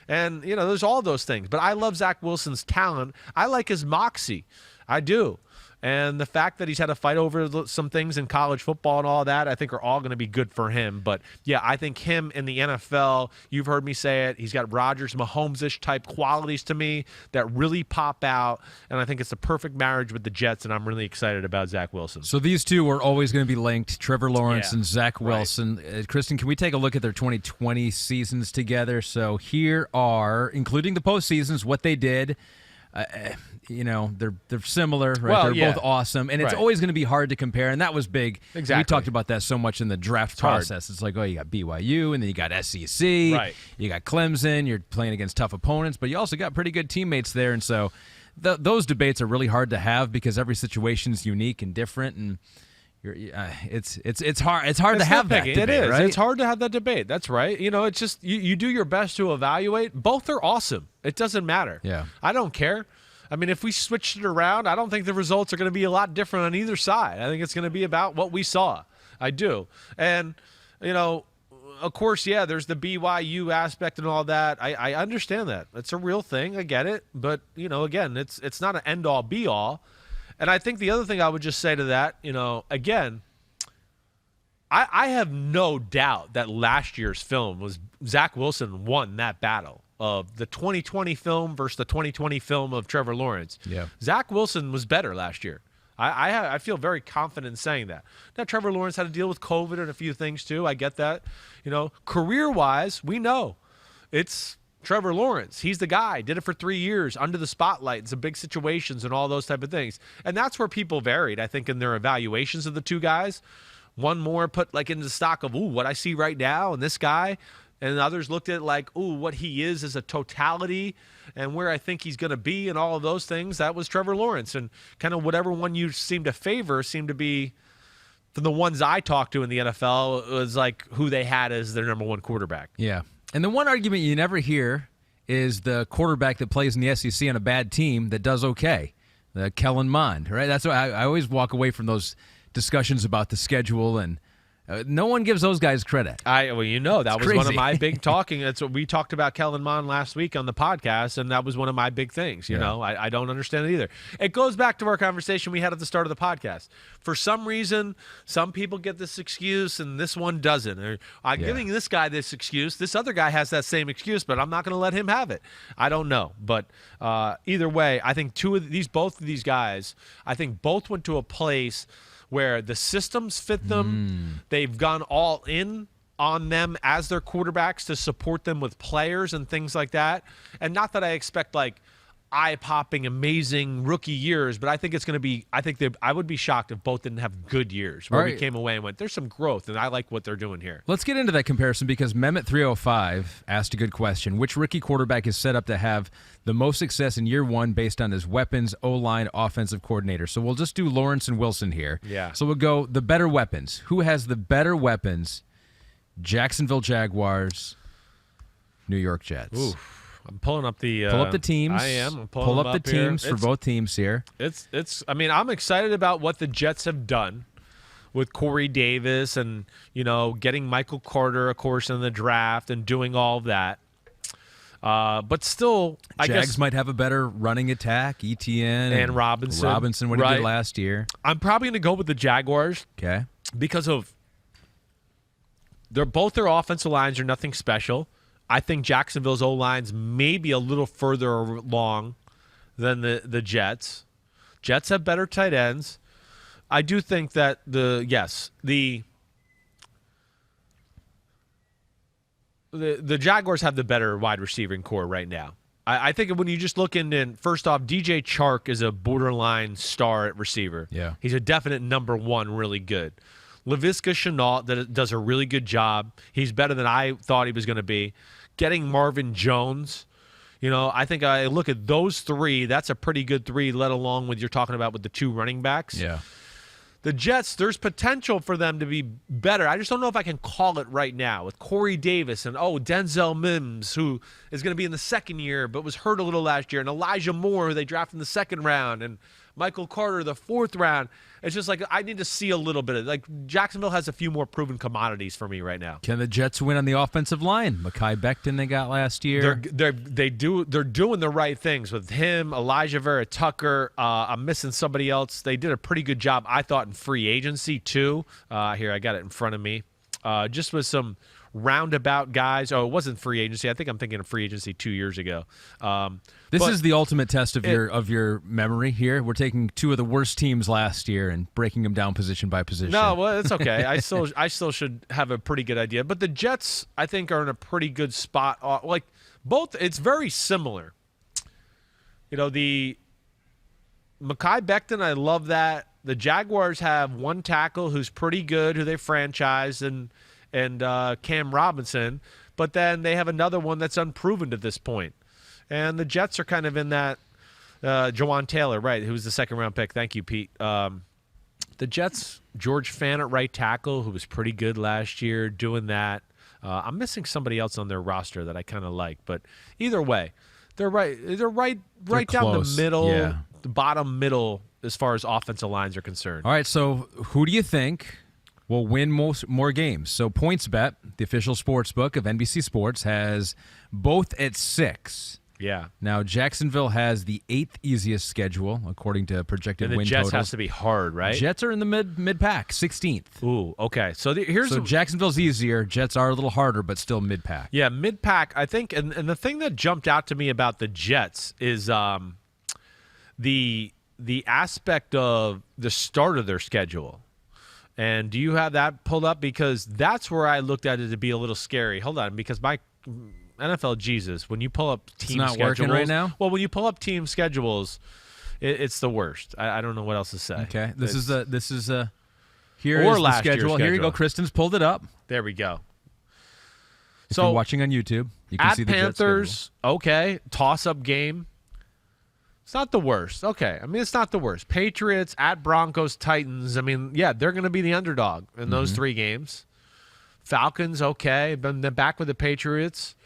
And, there's all those things. But I love Zach Wilson's talent. I like his moxie. I do. And the fact that he's had to fight over some things in college football and all that, I think are all going to be good for him. But, yeah, I think him in the NFL, you've heard me say it, he's got Rodgers, Mahomes-ish type qualities to me that really pop out. And I think it's a perfect marriage with the Jets, and I'm really excited about Zach Wilson. So these two are always going to be linked, Trevor Lawrence and Zach Wilson. Right. Kristen, can we take a look at their 2020 seasons together? So here are, including the postseasons, what they did. They're similar, right? Well, they're both awesome, and it's always going to be hard to compare, and that was big. Exactly. We talked about that so much in the draft process. It's like, you got BYU, and then you got SEC, right? You got Clemson. You're playing against tough opponents, but you also got pretty good teammates there, and so those debates are really hard to have because every situation is unique and different, and it's hard to have that debate, it is. Right? It's hard to have that debate. That's right. It's just you do your best to evaluate. Both are awesome. It doesn't matter. Yeah. I don't care. I mean, if we switched it around, I don't think the results are going to be a lot different on either side. I think it's going to be about what we saw. I do. And, of course, there's the BYU aspect and all that. I understand that. It's a real thing. I get it. But, again, it's not an end-all, be-all. And I think the other thing I would just say to that, again, I have no doubt that last year's film was Zach Wilson won that battle of the 2020 film versus the 2020 film of Trevor Lawrence. Yeah. Zach Wilson was better last year. I feel very confident in saying that. Now, Trevor Lawrence had to deal with COVID and a few things too. I get that. Career-wise, we know it's Trevor Lawrence. He's the guy. Did it for 3 years under the spotlight in some big situations and all those type of things. And that's where people varied, I think, in their evaluations of the two guys. One more put into the stock of, what I see right now and this guy. And others looked at it what he is as a totality and where I think he's going to be and all of those things. That was Trevor Lawrence. And kind of whatever one you seem to favor seemed to be, from the ones I talked to in the NFL, it was who they had as their number one quarterback. Yeah. And the one argument you never hear is the quarterback that plays in the SEC on a bad team that does okay, the Kellen Mond, right? That's why I always walk away from those discussions about the schedule, and no one gives those guys credit. That was crazy. one of my big talking. That's what we talked about Kellen Mond last week on the podcast, and that was one of my big things. I don't understand it either. It goes back to our conversation we had at the start of the podcast. For some reason, some people get this excuse, and this one doesn't. I'm giving this guy this excuse. This other guy has that same excuse, but I'm not going to let him have it. I don't know, but either way, I think both of these guys, I think both went to a place where the systems fit them. They've gone all in on them as their quarterbacks to support them with players and things like that. And not that I expect eye-popping, amazing rookie years, but I think it's going to be – I would be shocked if both didn't have good years where we came away and went, there's some growth, and I like what they're doing here. Let's get into that comparison because Mehmet305 asked a good question. Which rookie quarterback is set up to have the most success in year one based on his weapons, O-line, offensive coordinator? So we'll just do Lawrence and Wilson here. Yeah. So we'll go the better weapons. Who has the better weapons? Jacksonville Jaguars, New York Jets. Ooh. I'm pulling up the pull up the teams. I am. I'm pull up the here. teams for both teams here. I'm excited about what the Jets have done with Corey Davis and getting Michael Carter, of course, in the draft and doing all of that. But still, I guess Jags might have a better running attack. ETN and Robinson, what he did last year. I'm probably going to go with the Jaguars. Okay, because of their offensive lines are nothing special. I think Jacksonville's O-line's maybe a little further along than the Jets. Jets have better tight ends. I do think that the Jaguars have the better wide receiving core right now. I think when you just look in, first off, DJ Chark is a borderline star at receiver. Yeah. He's a definite number one, really good. Laviska Shenault that does a really good job. He's better than I thought he was going to be. Getting Marvin Jones, I think I look at those three. That's a pretty good three, let alone with you're talking about with the 2 running backs. Yeah. The Jets, there's potential for them to be better. I just don't know if I can call it right now with Corey Davis and, Denzel Mims, who is going to be in the second year but was hurt a little last year, and Elijah Moore, who they drafted in the second round, and Michael Carter, the 4th round. It's just like I need to see a little bit of Jacksonville has a few more proven commodities for me right now. Can the Jets win on the offensive line? Mekhi Becton they got last year. They're doing the right things with him, Elijah Vera Tucker. I'm missing somebody else. They did a pretty good job, I thought, in free agency too. Here, I got it in front of me. Just with some roundabout guys. Oh, it wasn't free agency. I think I'm thinking of free agency 2 years ago. This is the ultimate test of your memory here. We're taking 2 of the worst teams last year and breaking them down position by position. No, well, it's okay. I still should have a pretty good idea. But the Jets, I think, are in a pretty good spot. Both, it's very similar. The Mekhi Becton, I love that. The Jaguars have one tackle who's pretty good, who they franchised, and Cam Robinson, but then they have another one that's unproven to this point. And the Jets are kind of in that Jawan Taylor, right, who was the second-round pick. Thank you, Pete. The Jets, George Fant at right tackle, who was pretty good last year, doing that. I'm missing somebody else on their roster that I kind of like, but either way, they're right down the middle, the bottom middle as far as offensive lines are concerned. All right, so who do you think will win more games? So PointsBet, the official sports book of NBC Sports, has both at 6. Yeah. Now, Jacksonville has the 8th easiest schedule, according to projected win totals. And the Jets has to be hard, right? Jets are in the mid-pack, 16th. Ooh, okay. So Jacksonville's easier. Jets are a little harder, but still mid-pack. Yeah, mid-pack, I think. And the thing that jumped out to me about the Jets is the aspect of the start of their schedule. And do you have that pulled up? Because that's where I looked at it to be a little scary. Hold on, because my NFL Jesus, when you pull up team schedules, it's not working right now? Well, when you pull up team schedules, it's the worst. I don't know what else to say. Okay, this is here is the schedule. Here you go. Kristen's pulled it up. There we go. If you're watching on YouTube, you can see the Panthers. Jets Okay, toss-up game. It's not the worst. Okay, I mean, it's not the worst. Patriots, at Broncos, Titans. I mean, yeah, they're going to be the underdog in those 3 games. Falcons, okay. Then back with the Patriots.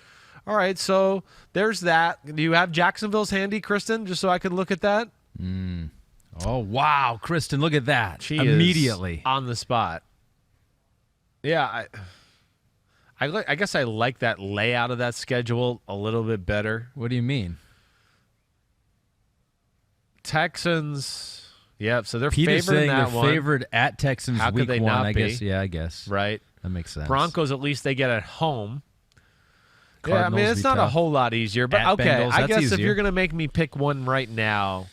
All right, so there's that. Do you have Jacksonville's handy, Kristen, just so I can look at that? Oh, wow, Kristen, look at that. She immediately is on the spot. Yeah, I guess I like that layout of that schedule a little bit better. What do you mean? Texans, yep. So they're Peter's favored in saying that they're one. favored at Texans How week could they 1. not I be? guess. Yeah, I guess. Right. That makes sense. Broncos, at least they get at home. Cardinals yeah, I mean it's not tough. a whole lot easier, but At okay. Bengals, I that's guess if easier. you're gonna make me pick one right now,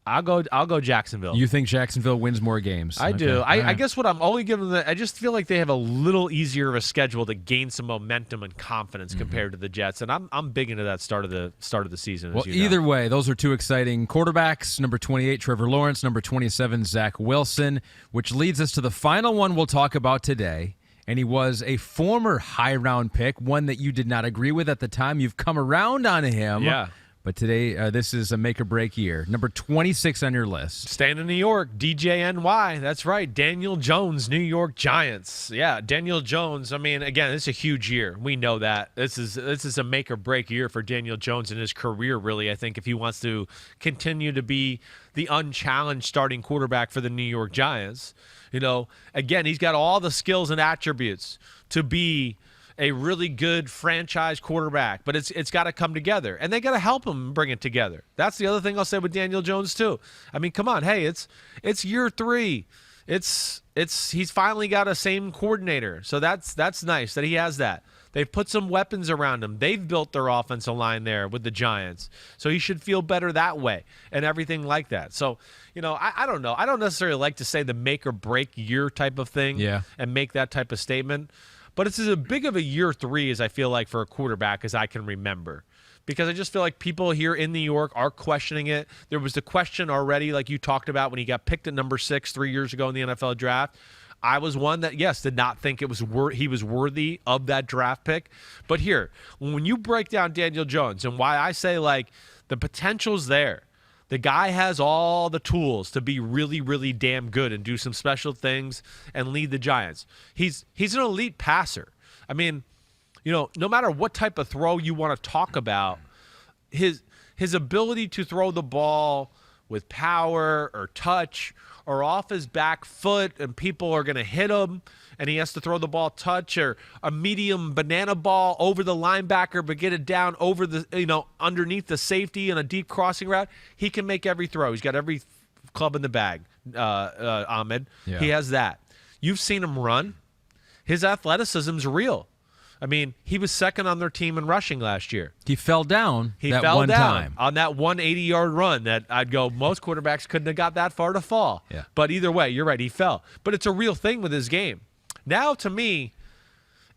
I'll go Jacksonville. You think Jacksonville wins more games? I do. Okay. All I right. guess what I'm only giving them, I just feel like they have a little easier of a schedule to gain some momentum and confidence compared to the Jets, and I'm big into that start of the season. Well, as you know. either way, those are 2 exciting quarterbacks. Number 28, Trevor Lawrence. Number 27, Zach Wilson, which leads us to the final one we'll talk about today. And he was a former high-round pick, one that you did not agree with at the time. You've come around on him. Yeah. But today, this is a make-or-break year. Number 26 on your list. Staying in New York, DJNY. That's right. Daniel Jones, New York Giants. Yeah, Daniel Jones. I mean, again, it's a huge year. We know that. This is a make-or-break year for Daniel Jones in his career, really, I think, if he wants to continue to be the unchallenged starting quarterback for the New York Giants. Again, he's got all the skills and attributes to be a really good franchise quarterback, but it's got to come together, and they got to help him bring it together. That's the other thing I'll say with Daniel Jones too. I mean, come on, hey, it's year 3. He's finally got a same coordinator, so that's nice that he has that. They've put some weapons around him. They've built their offensive line there with the Giants, so he should feel better that way and everything like that. So, I don't know. I don't necessarily like to say the make or break year type of thing and make that type of statement. But it's as big of a year 3 as I feel like for a quarterback as I can remember. Because I just feel like people here in New York are questioning it. There was the question already, like you talked about, when he got picked at number 6 3 years ago in the NFL draft. I was one that, yes, did not think he was worthy of that draft pick. But here, when you break down Daniel Jones and why I say, like, the potential's there, the guy has all the tools to be really, really damn good and do some special things and lead the Giants. He's an elite passer. I mean, no matter what type of throw you want to talk about, his ability to throw the ball with power or touch or off his back foot and people are going to hit him and he has to throw the ball touch, or a medium banana ball over the linebacker but get it down over the underneath the safety in a deep crossing route, he can make every throw. He's got every club in the bag, Ahmed. Yeah. He has that. You've seen him run. His athleticism's real. I mean, he was second on their team in rushing last year. He fell down He that fell one down time. on that 180-yard run that I'd go, most quarterbacks couldn't have got that far to fall. Yeah. But either way, you're right, he fell. But it's a real thing with his game. Now, to me,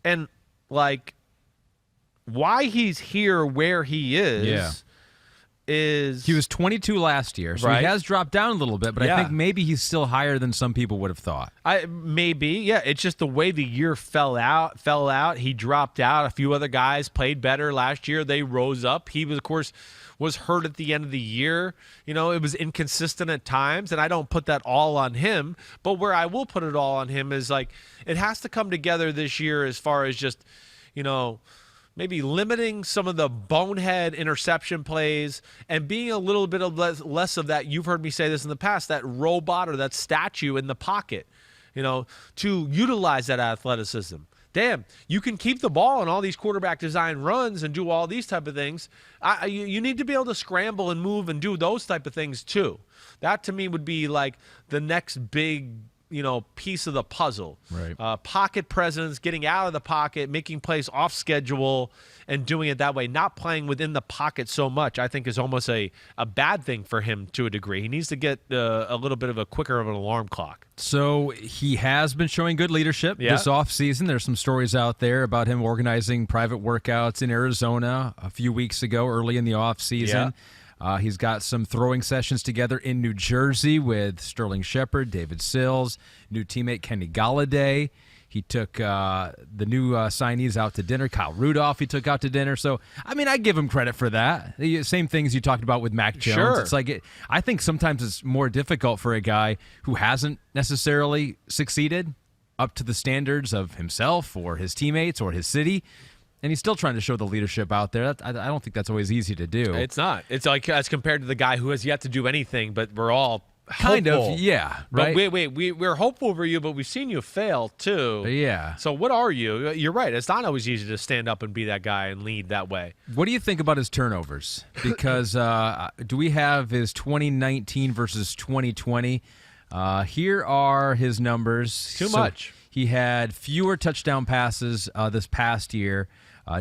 and, like, why he's here where he is He was 22 last year, so Right. he has dropped down a little bit, but I Yeah. think maybe he's still higher than some people would have thought. Maybe, yeah. It's just the way the year fell out. He dropped out. A few other guys played better last year. They rose up. He was, of course, was hurt at the end of the year. It was inconsistent at times, and I don't put that all on him. But where I will put it all on him is, like, it has to come together this year as far as just, maybe limiting some of the bonehead interception plays and being a little bit of less of that. You've heard me say this in the past, that robot or that statue in the pocket, to utilize that athleticism. Damn, you can keep the ball in all these quarterback design runs and do all these type of things. You need to be able to scramble and move and do those type of things too. That to me would be like the next big piece of the puzzle. Right. Pocket presence, getting out of the pocket, making plays off schedule, and doing it that way. Not playing within the pocket so much, I think, is almost a bad thing for him to a degree. He needs to get a little bit of a quicker of an alarm clock. So he has been showing good leadership this offseason. There's some stories out there about him organizing private workouts in Arizona a few weeks ago, early in the offseason. Yeah. He's got some throwing sessions together in New Jersey with Sterling Shepard, David Sills, new teammate Kenny Galladay. He took the new signees out to dinner. Kyle Rudolph he took out to dinner. So, I mean, I give him credit for that. The same things you talked about with Mac Jones. Sure. It's like I think sometimes it's more difficult for a guy who hasn't necessarily succeeded up to the standards of himself or his teammates or his city. And he's still trying to show the leadership out there. I don't think that's always easy to do. It's not. It's like as compared to the guy who has yet to do anything, but we're all kind hopeful. of, yeah, right? But we're hopeful for you, but we've seen you fail too. Yeah. So what are you? You're right. It's not always easy to stand up and be that guy and lead that way. What do you think about his turnovers? Because do we have his 2019 versus 2020? Here are his numbers. Too much. He had fewer touchdown passes this past year,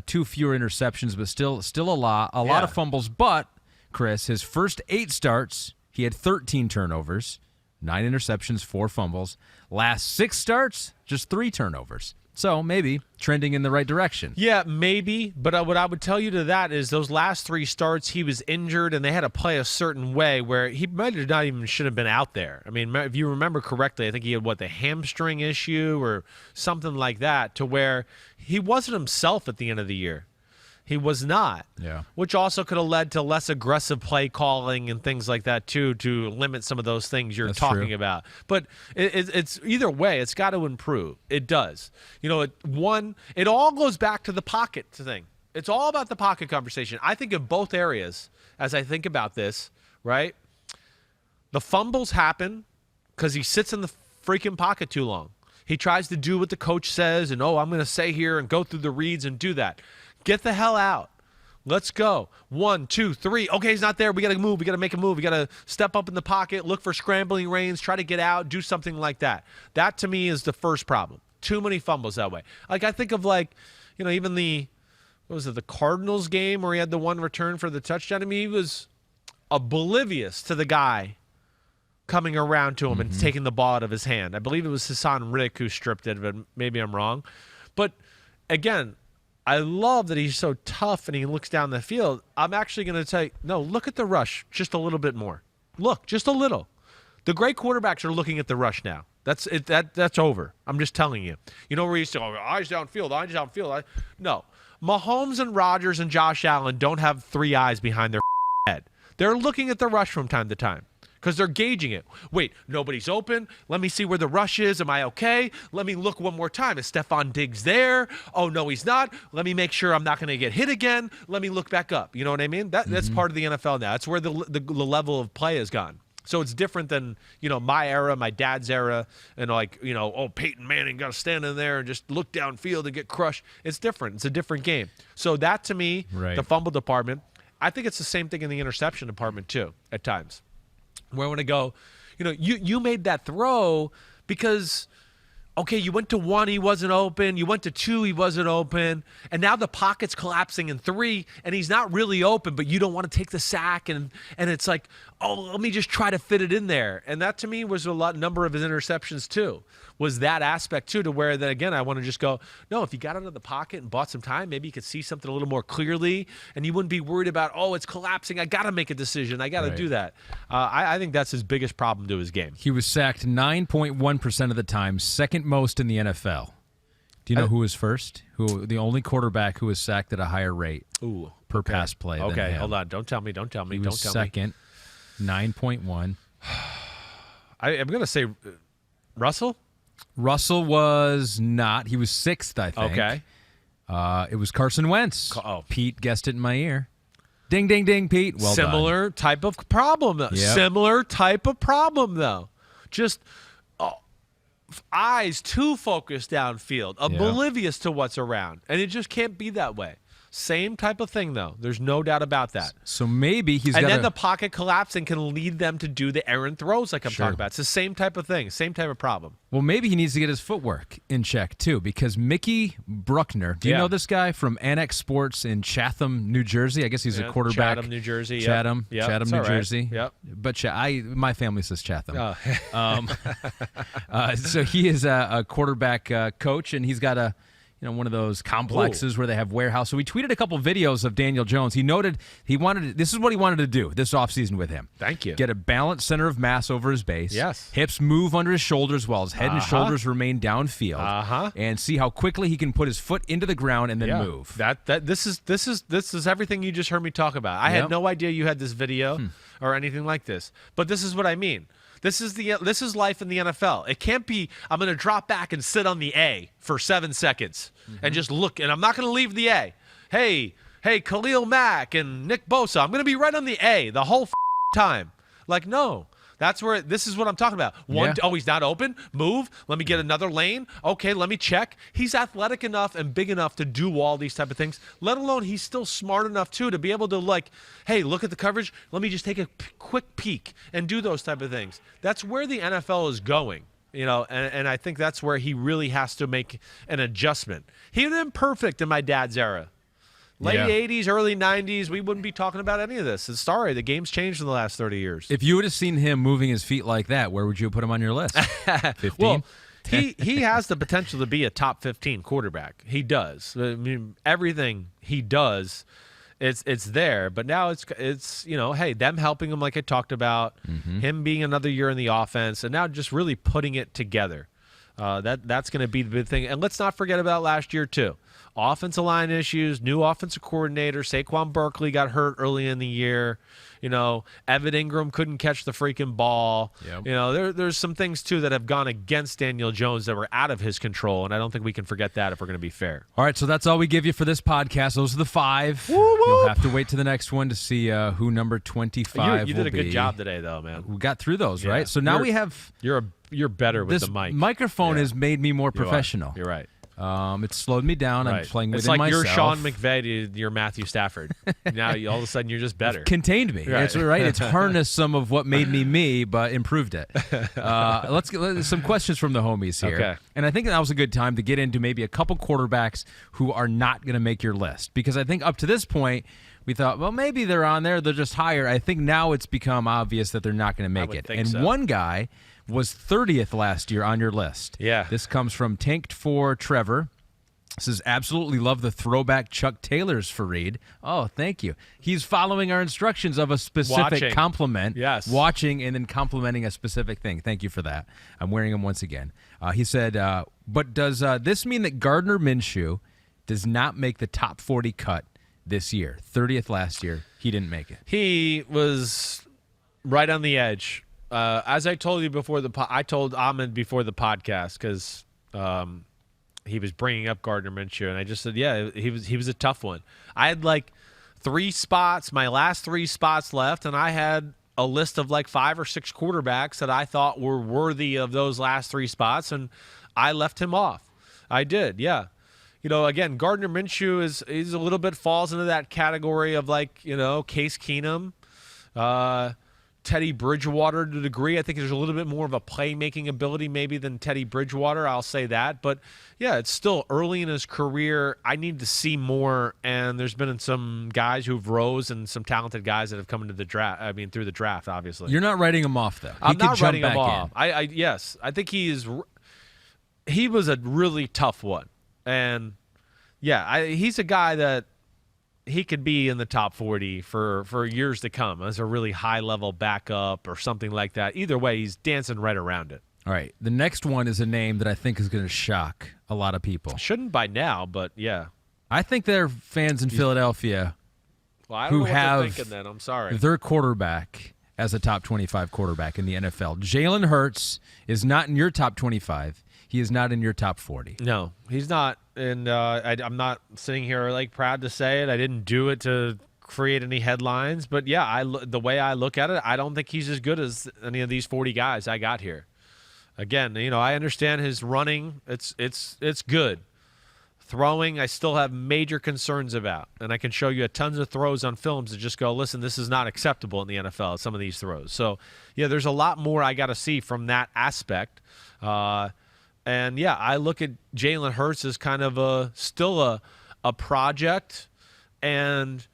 2 fewer interceptions, but still a lot of fumbles. But, Chris, his first 8 starts, he had 13 turnovers, 9 interceptions, 4 fumbles. Last 6 starts, just 3 turnovers. So maybe trending in the right direction. Yeah, maybe. But what I would tell you to that is those last 3 starts, he was injured and they had to play a certain way where he might have not even should have been out there. I mean, if you remember correctly, I think he had the hamstring issue or something like that, to where he wasn't himself at the end of the year. He was not. Yeah. Which also could have led to less aggressive play calling and things like that too, to limit some of those things you're talking about. But it's either way, it's got to improve. It does. It all goes back to the pocket thing. It's all about the pocket conversation. I think of both areas as I think about this, right? The fumbles happen because he sits in the freaking pocket too long. He tries to do what the coach says and, I'm going to say here and go through the reads and do that. Get the hell out. Let's go. 1, 2, 3. Okay, he's not there. We got to move. We got to make a move. We got to step up in the pocket, look for scrambling lanes, try to get out, do something like that. That, to me, is the first problem. Too many fumbles that way. Like, I think of, even the Cardinals game where he had the one return for the touchdown. I mean, he was oblivious to the guy coming around to him and taking the ball out of his hand. I believe it was Hassan Riddick who stripped it, but maybe I'm wrong. But, again, I love that he's so tough and he looks down the field. I'm actually going to say, no, look at the rush just a little bit more. Look, just a little. The great quarterbacks are looking at the rush now. That's it. That's over. I'm just telling you. You know where you used to go, eyes downfield. No. Mahomes and Rodgers and Josh Allen don't have 3 eyes behind their head. They're looking at the rush from time to time because they're gauging it. Wait, nobody's open. Let me see where the rush is. Am I okay? Let me look one more time. Is Stephon Diggs there? Oh, no, he's not. Let me make sure I'm not going to get hit again. Let me look back up. You know what I mean? That's part of the NFL now. That's where the level of play has gone. So it's different than, my era, my dad's era, and Peyton Manning got to stand in there and just look downfield and get crushed. It's different. It's a different game. So that, to me, the fumble department, I think it's the same thing in the interception department, too, at times. Where I want to go, you made that throw because, okay, you went to 1, he wasn't open. You went to 2, he wasn't open. And now the pocket's collapsing in 3, and he's not really open, but you don't want to take the sack. And it's like, oh, let me just try to fit it in there. And that, to me, was number of his interceptions, too, was that aspect, too, to where, then again, I want to just go, no, if you got out of the pocket and bought some time, maybe you could see something a little more clearly, and you wouldn't be worried about, oh, it's collapsing. I got to make a decision. I got to do that. I think that's his biggest problem to his game. He was sacked 9.1% of the time, second most in the NFL. Do you know who was first? The only quarterback who was sacked at a higher rate per pass play. Okay, hold on. Don't tell me. He was second, 9.1. I'm going to say Russell? Russell was not. He was 6th, I think. Okay. It was Carson Wentz. Pete guessed it in my ear. Ding, ding, ding, Pete. Well done. Similar type of problem, though. Yep. Similar type of problem, though. Just eyes too focused downfield, oblivious to what's around. And it just can't be that way. Same type of thing, though. There's no doubt about that. So maybe he's and then the pocket collapsing can lead them to do the errant throws like I'm talking about. It's the same type of thing, same type of problem. Well, maybe he needs to get his footwork in check, too, because Mickey Bruckner, do you know this guy from Annex Sports in Chatham, New Jersey? I guess he's a quarterback. Chatham, New Jersey. Chatham, New Jersey. Yep. But my family says Chatham. So he is a quarterback coach, and he's got one of those complexes where they have warehouse. So we tweeted a couple videos of Daniel Jones. He noted this is what he wanted to do this offseason with him. Thank you. Get a balanced center of mass over his base. Yes. Hips move under his shoulders while his head and shoulders remain downfield. And see how quickly he can put his foot into the ground and then move. This is everything you just heard me talk about. I had no idea you had this video or anything like this. But this is what I mean. This is life in the NFL. It can't be I'm going to drop back and sit on the A for 7 seconds and just look, and I'm not going to leave the A. Hey, Khalil Mack and Nick Bosa, I'm going to be right on the A the whole time. Like, no. That's where this is what I'm talking about. He's not open. Move. Let me get another lane. Okay, let me check. He's athletic enough and big enough to do all these type of things, let alone he's still smart enough, too, to be able to, hey, look at the coverage. Let me just take a quick peek and do those type of things. That's where the NFL is going, and I think that's where he really has to make an adjustment. He was imperfect in my dad's era. Late 80s, early 90s, we wouldn't be talking about any of this. Sorry, the game's changed in the last 30 years. If you would have seen him moving his feet like that, where would you put him on your list? 15? Well, he has the potential to be a top 15 quarterback. He does. I mean, everything he does, it's there. But now it's hey, them helping him like I talked about, him being another year in the offense, and now just really putting it together. That's going to be the big thing. And let's not forget about last year, too. Offensive line issues, new offensive coordinator. Saquon Barkley got hurt early in the year. Evan Ingram couldn't catch the freaking ball. Yep. There's some things, too, that have gone against Daniel Jones that were out of his control, and I don't think we can forget that if we're going to be fair. All right, so that's all we give you for this podcast. Those are the 5. You'll have to wait to the next one to see who number 25 will be. You did a good job today, though, man. We got through those, right? So now we have... You're better with the mic. This microphone has made me more professional. You're right. It's slowed me down. Right. I'm playing with myself. myself. You're Sean McVay, you're Matthew Stafford. Now all of a sudden you're just better. Contained me. Right. It's right. It's harnessed some of what made me, but improved it. Let's get some questions from the homies here. Okay. And I think that was a good time to get into maybe a couple quarterbacks who are not going to make your list, because I think up to this point we thought, well, maybe they're on there. They're just higher. I think now it's become obvious that they're not going to make it. And one guy was 30th last year on your list. Yeah. This comes from Tanked for Trevor. Says, absolutely love the throwback Chuck Taylors for Reed. Oh, thank you. He's following our instructions of a specific compliment. Yes. Watching and then complimenting a specific thing. Thank you for that. I'm wearing them once again. He said, but does this mean that Gardner Minshew does not make the top 40 cut this year? 30th last year. He didn't make it. He was right on the edge. As I told you before I told Ahmed before the podcast because he was bringing up Gardner Minshew, and I just said, yeah, he was a tough one. I had like 3 spots, my last 3 spots left, and I had a list of like 5 or 6 quarterbacks that I thought were worthy of those last 3 spots, and I left him off. I did, yeah. Again, Gardner Minshew is a little bit falls into that category of like, Case Keenum, Teddy Bridgewater to a degree. I think there's a little bit more of a playmaking ability maybe than Teddy Bridgewater. I'll say that. But, yeah, it's still early in his career. I need to see more, and there's been some guys who've rose and some talented guys that have come into the draft. I mean, through the draft, obviously. You're not writing him off, though. I'm not writing him off. Yes, I think he was a really tough one. And, yeah, he's a guy that he could be in the top 40 for years to come as a really high-level backup or something like that. Either way, he's dancing right around it. All right. The next one is a name that I think is going to shock a lot of people. Shouldn't by now, but yeah. I think there are fans in Philadelphia who have they're thinking then. I'm sorry. Their quarterback as a top 25 quarterback in the NFL. Jalen Hurts is not in your top 25. He is not in your top 40. No, he's not. And I'm not sitting here like proud to say it. I didn't do it to create any headlines. But, yeah, the way I look at it, I don't think he's as good as any of these 40 guys I got here. Again, I understand his running. It's good. Throwing, I still have major concerns about. And I can show you tons of throws on films that just go, listen, this is not acceptable in the NFL, some of these throws. So, yeah, there's a lot more I got to see from that aspect. And, yeah, I look at Jalen Hurts as kind of still a project and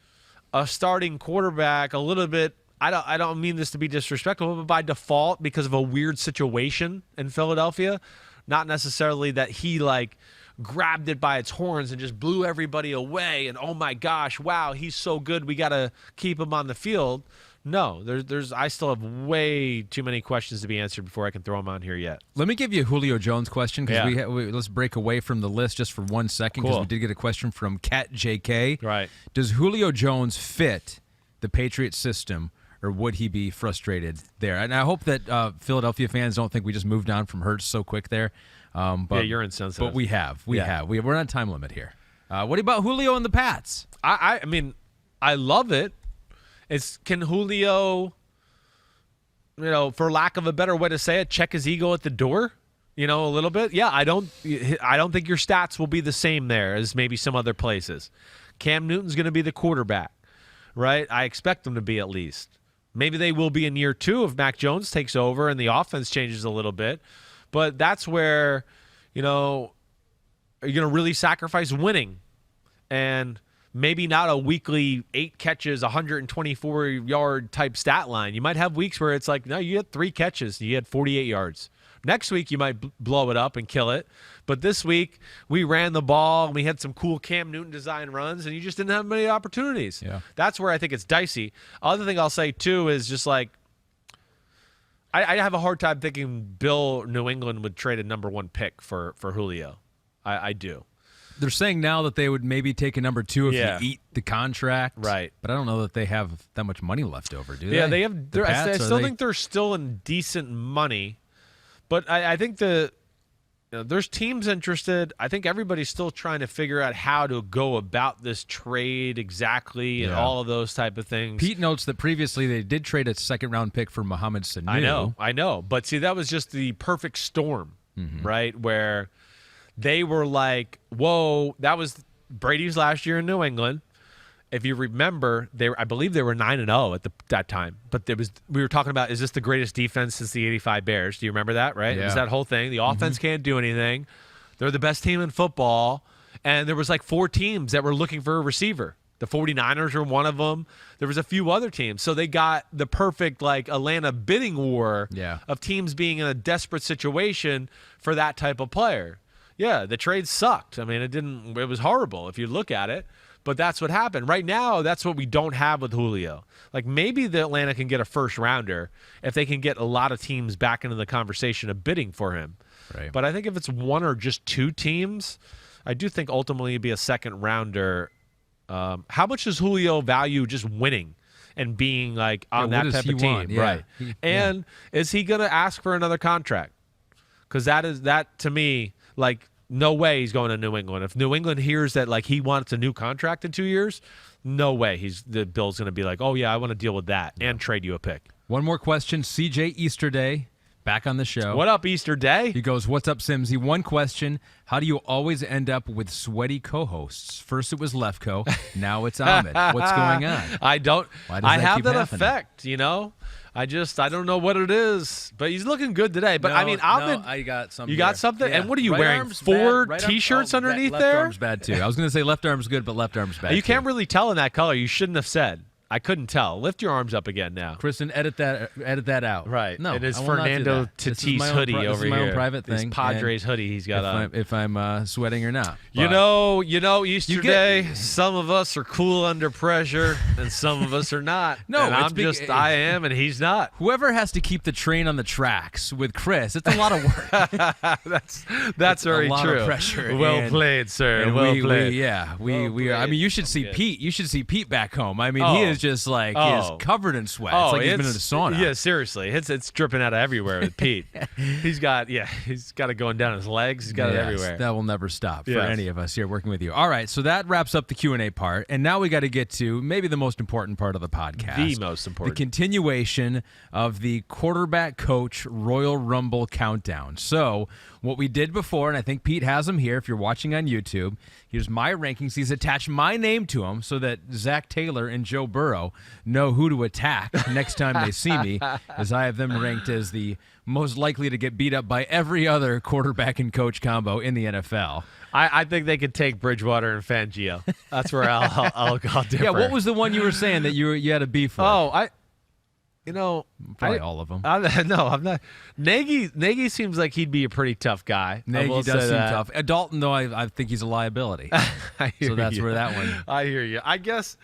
a starting quarterback a little bit. I don't mean this to be disrespectful, but by default because of a weird situation in Philadelphia, not necessarily that he, like, grabbed it by its horns and just blew everybody away and, oh, my gosh, wow, he's so good, we got to keep him on the field. No, I still have way too many questions to be answered before I can throw them on here yet. Let me give you a Julio Jones question because let's break away from the list just for 1 second because we did get a question from Cat JK. Right. Does Julio Jones fit the Patriots system, or would he be frustrated there? And I hope that Philadelphia fans don't think we just moved on from Hurts so quick there. But, yeah, you're insensitive. But we have. We're on time limit here. What about Julio and the Pats? I mean, I love it. Can Julio, for lack of a better way to say it, check his ego at the door, a little bit? Yeah, I don't think your stats will be the same there as maybe some other places. Cam Newton's going to be the quarterback, right? I expect them to be at least. Maybe they will be in year 2 if Mac Jones takes over and the offense changes a little bit. But that's where, you're going to really sacrifice winning. And maybe not a weekly 8 catches, 124-yard type stat line. You might have weeks where it's like, no, you had 3 catches, you had 48 yards. Next week, you might blow it up and kill it. But this week, we ran the ball, and we had some cool Cam Newton design runs, and you just didn't have many opportunities. Yeah. That's where I think it's dicey. Other thing I'll say, too, is just like, I have a hard time thinking New England would trade a number 1 pick for Julio. I do. They're saying now that they would maybe take a number 2 if you eat the contract. Right. But I don't know that they have that much money left over, do they? Yeah, they have. I still think they're still in decent money. But I think there's teams interested. I think everybody's still trying to figure out how to go about this trade exactly and all of those type of things. Pete notes that previously they did trade a second-round pick for Mohamed Sanu. I know. But, see, that was just the perfect storm, right, where – they were like, whoa, that was Brady's last year in New England. If you remember, I believe they were 9-0 at that time. But we were talking about, is this the greatest defense since the 85 Bears? Do you remember that, right? Yeah. It was that whole thing. The offense can't do anything. They're the best team in football. And there was like 4 teams that were looking for a receiver. The 49ers were one of them. There was a few other teams. So they got the perfect like Atlanta bidding war of teams being in a desperate situation for that type of player. Yeah, the trade sucked. I mean, it was horrible if you look at it, but that's what happened. Right now, that's what we don't have with Julio. Like, maybe the Atlanta can get a first rounder if they can get a lot of teams back into the conversation of bidding for him. Right. But I think if it's one or just two teams, I do think ultimately it'd be a second rounder. How much does Julio value just winning and being like on that type of team? Yeah. Right. And is he going to ask for another contract? Because that to me, like, no way he's going to New England. If New England hears that, like, he wants a new contract in 2 years, no way the Bill's going to be like, oh, yeah, I want to deal with that and trade you a pick. One more question. CJ Easterday, back on the show. What up, Easter Day? He goes, what's up, Simsy? One question. How do you always end up with sweaty co-hosts? First it was Lefko. Now it's Ahmed. What's going on? I don't. Why does I that have keep that happening? effect, you know? I don't know what it is, but he's looking good today. But I mean, Ahmed, I got something. you got something? Yeah. And what are you Right wearing? arm's Four bad. Right arm- T-shirts underneath left there? arm's bad, too. I was going to say left arm's good, but left arm's bad, You can't too. really tell in that color. You shouldn't have said. I couldn't tell. Lift your arms up again now. Kristen, edit that out. Right. No, it is I will not do Fernando that. This is Tatis my own hoodie this over is my here. own private This thing. Padres hoodie he's got on. If I'm sweating or not. You But know, Easter Day, some of us are cool under pressure, and some of us are not. No, and I am, and he's not. whoever has to keep the train on the tracks with Chris, it's a lot of work. That's very a lot true. of pressure. Well and- played, sir. and Well we played. we are. I mean, you should see Good. Pete. You should see Pete back home. I mean, Oh. he is just like he is Oh. covered in sweat. It's like he's been in a sauna. Yeah, seriously, it's dripping out of everywhere with Pete. he's got it going down his legs. He's got it Yes, everywhere. That will never stop for Yes. any of us here working with you. All right, so that wraps up the Q&A part, and now we got to get to maybe the most important part of the podcast. The most important. The continuation of the quarterback coach Royal Rumble countdown. So what we did before, and I think Pete has them here if you're watching on YouTube, here's my rankings. He's attached my name to them so that Zach Taylor and Joe Burrow know who to attack next time they see me, as I have them ranked as the most likely to get beat up by every other quarterback and coach combo in the NFL. I think they could take Bridgewater and Fangio. That's where I'll differ. Yeah, what was the one you were saying that you had a beef with? Oh, Probably all of them. No, I'm not. Nagy seems like he'd be a pretty tough guy. I Nagy will does say seem that. tough. Dalton, though, I think he's a liability. I hear So that's you. where that one- I hear you. I guess.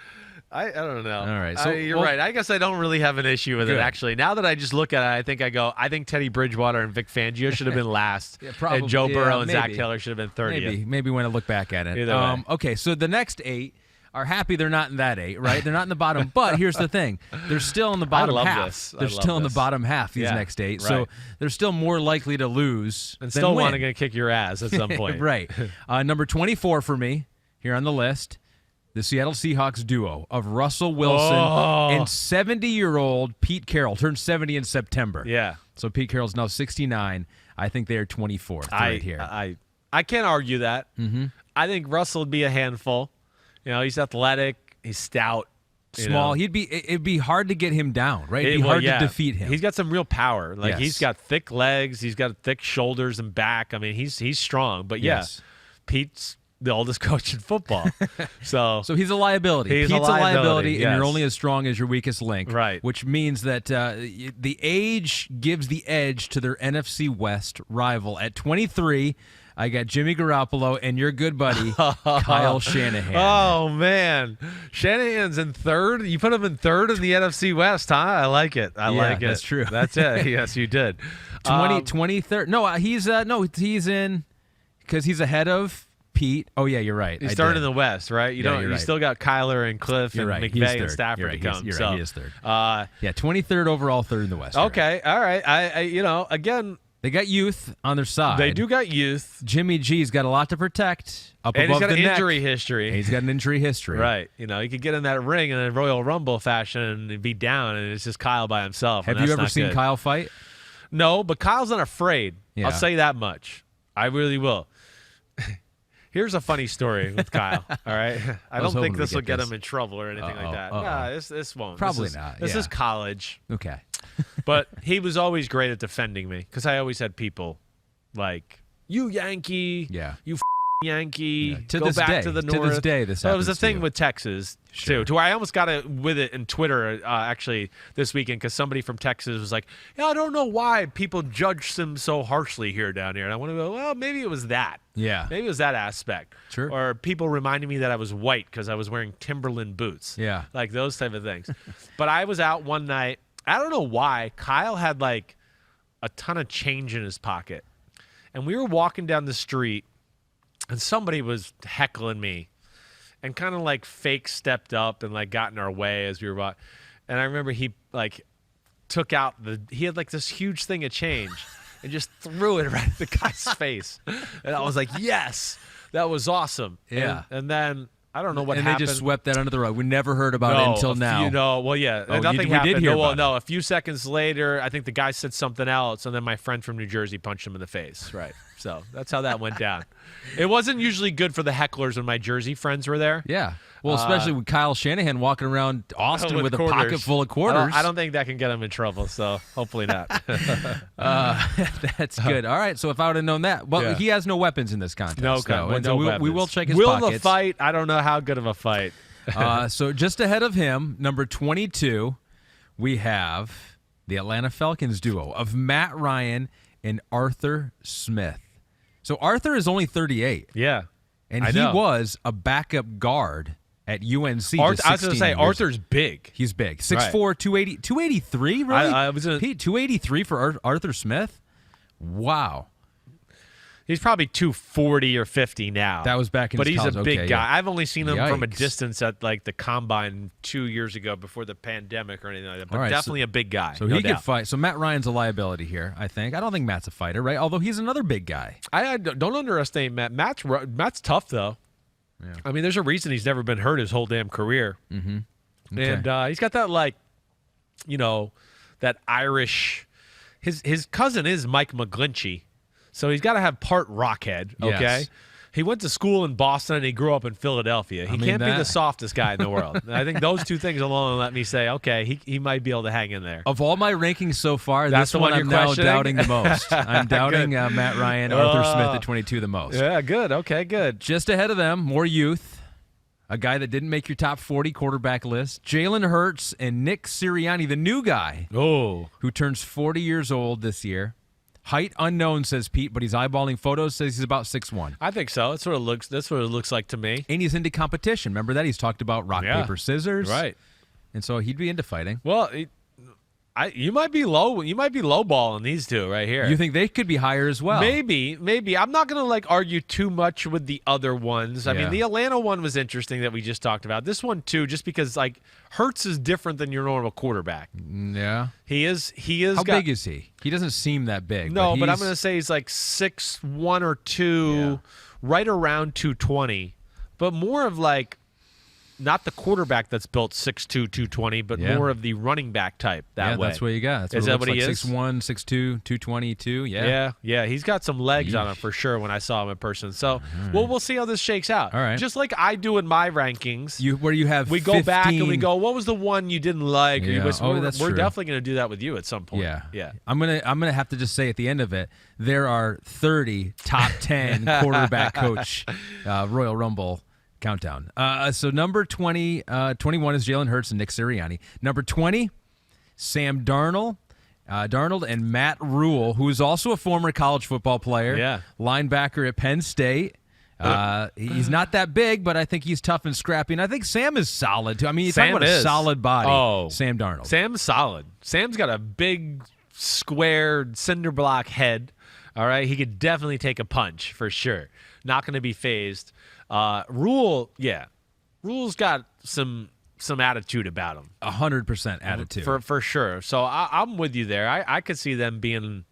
I don't know. All right, so- You're well- right. I guess I don't really have an issue with Good. it, actually. Now that I just look at it, I think Teddy Bridgewater and Vic Fangio should have been last. probably- and Joe yeah, Burrow and Zach maybe. Taylor should have been 30th. Maybe when I look back at it. Either way. Okay, so the next 8 are happy they're not in that 8, right? They're not in the bottom. But here's the thing. They're still in the bottom love half. this. I They're love still in the this. bottom half, these Yeah, next 8. So right. they're still more likely to lose And than still win. wanting to kick your ass at some point. Right. Number 24 for me here on the list, the Seattle Seahawks duo of Russell Wilson and 70-year-old Pete Carroll. Turned 70 in September. Yeah. So Pete Carroll's now 69. I think they are 24th right here. I can't argue that. Mm-hmm. I think Russell would be a handful. You know, he's athletic. He's stout. you Small. know. It'd be hard to get him down, right? It'd be hard to defeat him. He's got some real power. Like Yes. he's got thick legs. He's got thick shoulders and back. I mean, he's strong. But yeah, Yes. Pete's the oldest coach in football. So So he's a liability. He's a Pete's a liability, liability, and you're yes. only as strong as your weakest link. Right. Which means that the age gives the edge to their NFC West rival. At 23, I got Jimmy Garoppolo and your good buddy, Kyle Shanahan. Oh man, Shanahan's in third. You put him in third in the NFC West, huh? I like it. I Yeah, like it. that's true. That's it. Yes, you did. 23rd. No, he's in because he's ahead of Pete. Oh yeah, you're right. He's I third did. in the West, right? You Yeah, don't. you're You right. still got Kyler and Cliff You're and right. He's McVay and third. Stafford You're to right. come. You're so, right. He is third. Yeah, 23rd overall, third in the West. You're right. Okay, all right. I again, They got youth on their side. they do got youth, Jimmy G's got a lot to protect up and he's above got the an neck. injury And history. he's got an injury history. Right. You know, he could get in that ring in a Royal Rumble fashion and be down, and it's just Kyle by himself. Have and you that's ever not seen good. Kyle fight? No, but Kyle's not afraid. Yeah. I'll say that much. I really will. Here's a funny story with Kyle. All right, I was don't think hoping this we'd will get get this. him in trouble or anything like that. Uh-oh. Nah, this won't. Probably This is- not, This yeah. is college. Okay. But he was always great at defending me because I always had people like, you Yankee, Yeah. you Yankee. To go this back day. to the To north. this day, this Well, it was a happens to thing you. with Texas Sure. too, to where I almost got it with it in Twitter actually this weekend because somebody from Texas was like, "Yeah, I don't know why people judge Simms so harshly here down here." And I want to go, well, maybe it was that. Yeah. Maybe it was that aspect. Sure. Or people reminding me that I was white because I was wearing Timberland boots. Yeah. Like those type of things. But I was out one night. I don't know why. Kyle had like a ton of change in his pocket. And we were walking down the street and somebody was heckling me and kind of like fake stepped up and like got in our way as we were walking. And I remember he like took out he had like this huge thing of change and just threw it right at the guy's face. And I was like, yes, that was awesome. Yeah. And then I don't know what and happened. they just swept that under the rug. We never heard about it until now. Well, yeah, Oh, nothing we happened. did hear no, well, about no, a few seconds later, I think the guy said something else, and then my friend from New Jersey punched him in the face. Right. So that's how that went down. It wasn't usually good for the hecklers when my Jersey friends were there. Yeah. Well, especially with Kyle Shanahan walking around Austin with a pocket full of quarters. I don't think that can get him in trouble, so hopefully not. That's good. All right. So if I would have known that, well, Yeah. he has no weapons in this contest. No, though, and no so we weapons. will check his Will pockets. the fight? I don't know how good of a fight. So just ahead of him, number 22, we have the Atlanta Falcons duo of Matt Ryan and Arthur Smith. So Arthur is only 38, Yeah. and I he know. was a backup guard at UNC. I just was going to 16 say, years Arthur's big. He's big. 6'4", 280, 283, really? I was gonna- Pete, 283 for Arthur Smith? Wow. He's probably 240 or 50 now. That was back in But his he's college. a big Okay, guy. yeah. I've only seen him from a Yikes. distance at like the combine 2 years ago before the pandemic or anything like that. But All right, definitely a big guy. So no he could doubt. fight. So Matt Ryan's a liability here, I think. I don't think Matt's a fighter, right? Although he's another big guy. I don't underestimate Matt. Matt's tough though. Yeah. I mean, there's a reason he's never been hurt his whole damn career. Mm-hmm. And he's got that like, that Irish. His cousin is Mike McGlinchey, so he's got to have part Rockhead. Okay. Yes. He went to school in Boston and he grew up in Philadelphia. He can't be the softest guy in the world. And I think those two things alone let me say, okay, he might be able to hang in there. Of all my rankings so far, That's this the one one I'm you're now questioning? doubting the most. I'm doubting Matt Ryan, Arthur Smith at 22 the most. Yeah, good. Okay, good. Just ahead of them, more youth. A guy that didn't make your top 40 quarterback list. Jalen Hurts and Nick Sirianni, the new guy Oh, who turns 40 years old this year. Height unknown, says Pete, but he's eyeballing photos, says he's about 6'1". I think so. That's what it looks like to me. And he's into competition. Remember that? He's talked about rock, Yeah. paper, scissors. Right. And so he'd be into fighting. Well, you might be low. You might be lowballing these two right here. You think they could be higher as well? Maybe. I'm not going to like argue too much with the other ones. I Yeah. mean, the Atlanta one was interesting that we just talked about. This one too, just because like Hurts is different than your normal quarterback. Yeah. He is. How big is he? He doesn't seem that big. No, but I'm he's- going to say he's like 6'1" or 2, right around 220, but more of like. Not the quarterback that's built 6'2", 220, but Yeah. more of the running back type that way. That's what you got. That's Is what it that looks what he like. is? 6'1", 6'2", 222. Yeah. Yeah. He's got some legs on him Yeesh. for sure when I saw him in person. So, we'll see how this shakes out. All right. Just like I do in my rankings. Where you have We go 15, back and we go, what was the one you didn't like? Yeah. We're That's we're true. definitely going to do that with you at some point. Yeah. I'm gonna have to just say at the end of it, there are 30 top 10 quarterback coach Royal Rumble countdown. So number 21 is Jalen Hurts and Nick Sirianni. Number 20, Sam Darnold. Darnold and Matt Rule, who is also a former college football player. Yeah. Linebacker at Penn State. He's not that big, but I think he's tough and scrappy. And I think Sam is solid, too. I mean, you talk Sam about a is. solid body. Oh. Sam Darnold. Sam's solid. Sam's got a big, square, cinder block head. All right. He could definitely take a punch for sure. Not going to be phased. Rule's got some attitude about him. 100% attitude. For sure. So I'm with you there. I could see them being,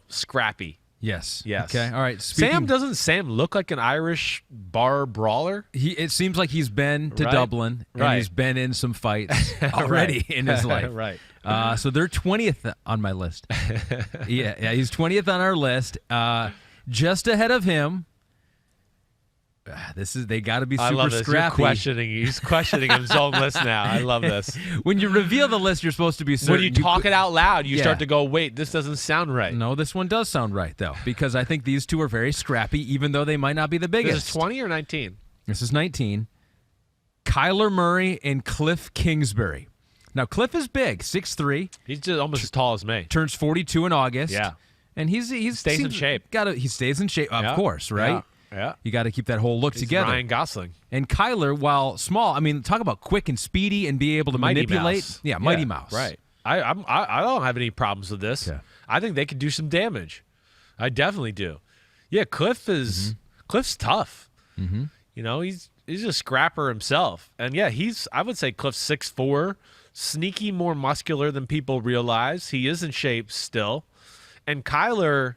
scrappy. Yes. Yes. Okay. All right. Doesn't Sam look like an Irish bar brawler? It seems like he's been to Right. Dublin and Right. he's been in some fights already in his life. Right. So they're 20th on my list. yeah, he's 20th on our list. Just ahead of him, They got to be I super love this. scrappy. He's questioning his own list now. I love this. When you reveal the list, you're supposed to be certain. When you talk it out loud, you Yeah. start to go, wait, this doesn't sound right. No, this one does sound right, though, because I think these two are very scrappy, even though they might not be the biggest. This is 20 or 19? This is 19. Kyler Murray and Cliff Kingsbury. Now, Cliff is big, 6'3", He's just almost as tall as me. turns 42 in August. Yeah. And he Stays in shape. He stays in shape, of Yeah. course, right? Yeah. You got to keep that whole look He's together. Ryan Gosling. And Kyler, while small, I mean, talk about quick and speedy and be able to Mighty manipulate. Mouse. Yeah, Mighty Mouse. Right. I don't have any problems with this. Yeah. I think they could do some damage. I definitely do. Yeah, Cliff's tough. Mm-hmm. You know, he's a scrapper himself. And yeah, I would say Cliff's 6'4", sneaky more muscular than people realize. He is in shape still. And Kyler,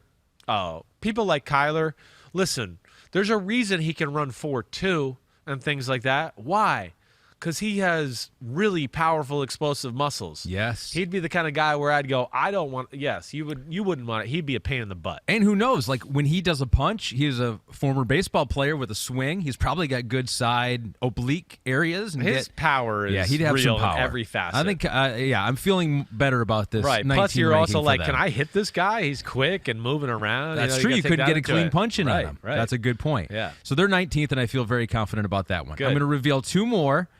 people like Kyler, listen, there's a reason he can run 4.2 and things like that. Why? Because he has really powerful, explosive muscles. Yes. He'd be the kind of guy where I'd go, I don't want. Yes, you wouldn't want it. He'd be a pain in the butt. And who knows? Like when he does a punch, he's a former baseball player with a swing. He's probably got good side oblique areas. And His power is he'd have real some power in every facet. I think, I'm feeling better about this. Right. 19 Plus, you're also ranking for like, them. can I hit this guy? He's quick and moving around. That's you true. gotta You take couldn't that get a into clean it. punch in on Right, him. Right. That's a good point. Yeah. So they're 19th, and I feel very confident about that one. Good. I'm going to reveal two more.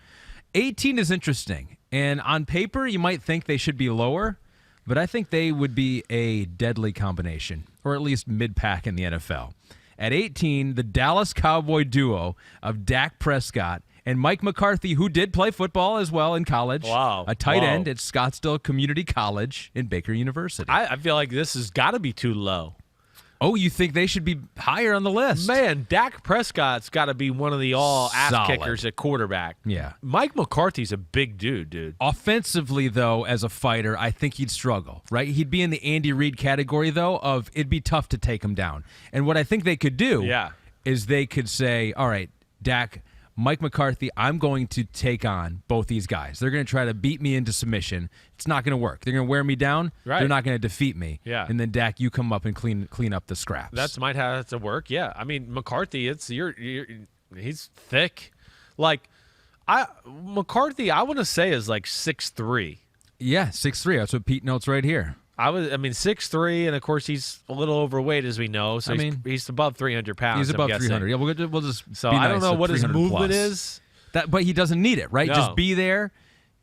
18 is interesting. And on paper, you might think they should be lower, but I think they would be a deadly combination, or at least mid-pack in the NFL. At 18, the Dallas Cowboy duo of Dak Prescott and Mike McCarthy, who did play football as well in college. Wow. A tight Wow. end at Scottsdale Community College in Baker University. I feel like this has got to be too low. Oh, you think they should be higher on the list? Man, Dak Prescott's got to be one of the all-ass Solid. kickers at quarterback. Yeah. Mike McCarthy's a big dude. Offensively, though, as a fighter, I think he'd struggle, right? He'd be in the Andy Reid category, though, of it'd be tough to take him down. And what I think they could do is they could say, all right, Dak, Mike McCarthy, I'm going to take on both these guys. They're going to try to beat me into submission. It's not going to work. They're going to wear me down. Right. They're not going to defeat me. Yeah. And then, Dak, you come up and clean up the scraps. That might have to work. Yeah. I mean, McCarthy, he's thick. Like, McCarthy, I want to say is like 6'3". Yeah, 6'3". That's what Pete notes right here. 6'3", and of course he's a little overweight, as we know. So he's above 300 pounds. He's above I'm guessing. 300. Yeah, we'll just. So be I don't nice, know what his 300 movement plus. is. But he doesn't need it, right? No. Just be there,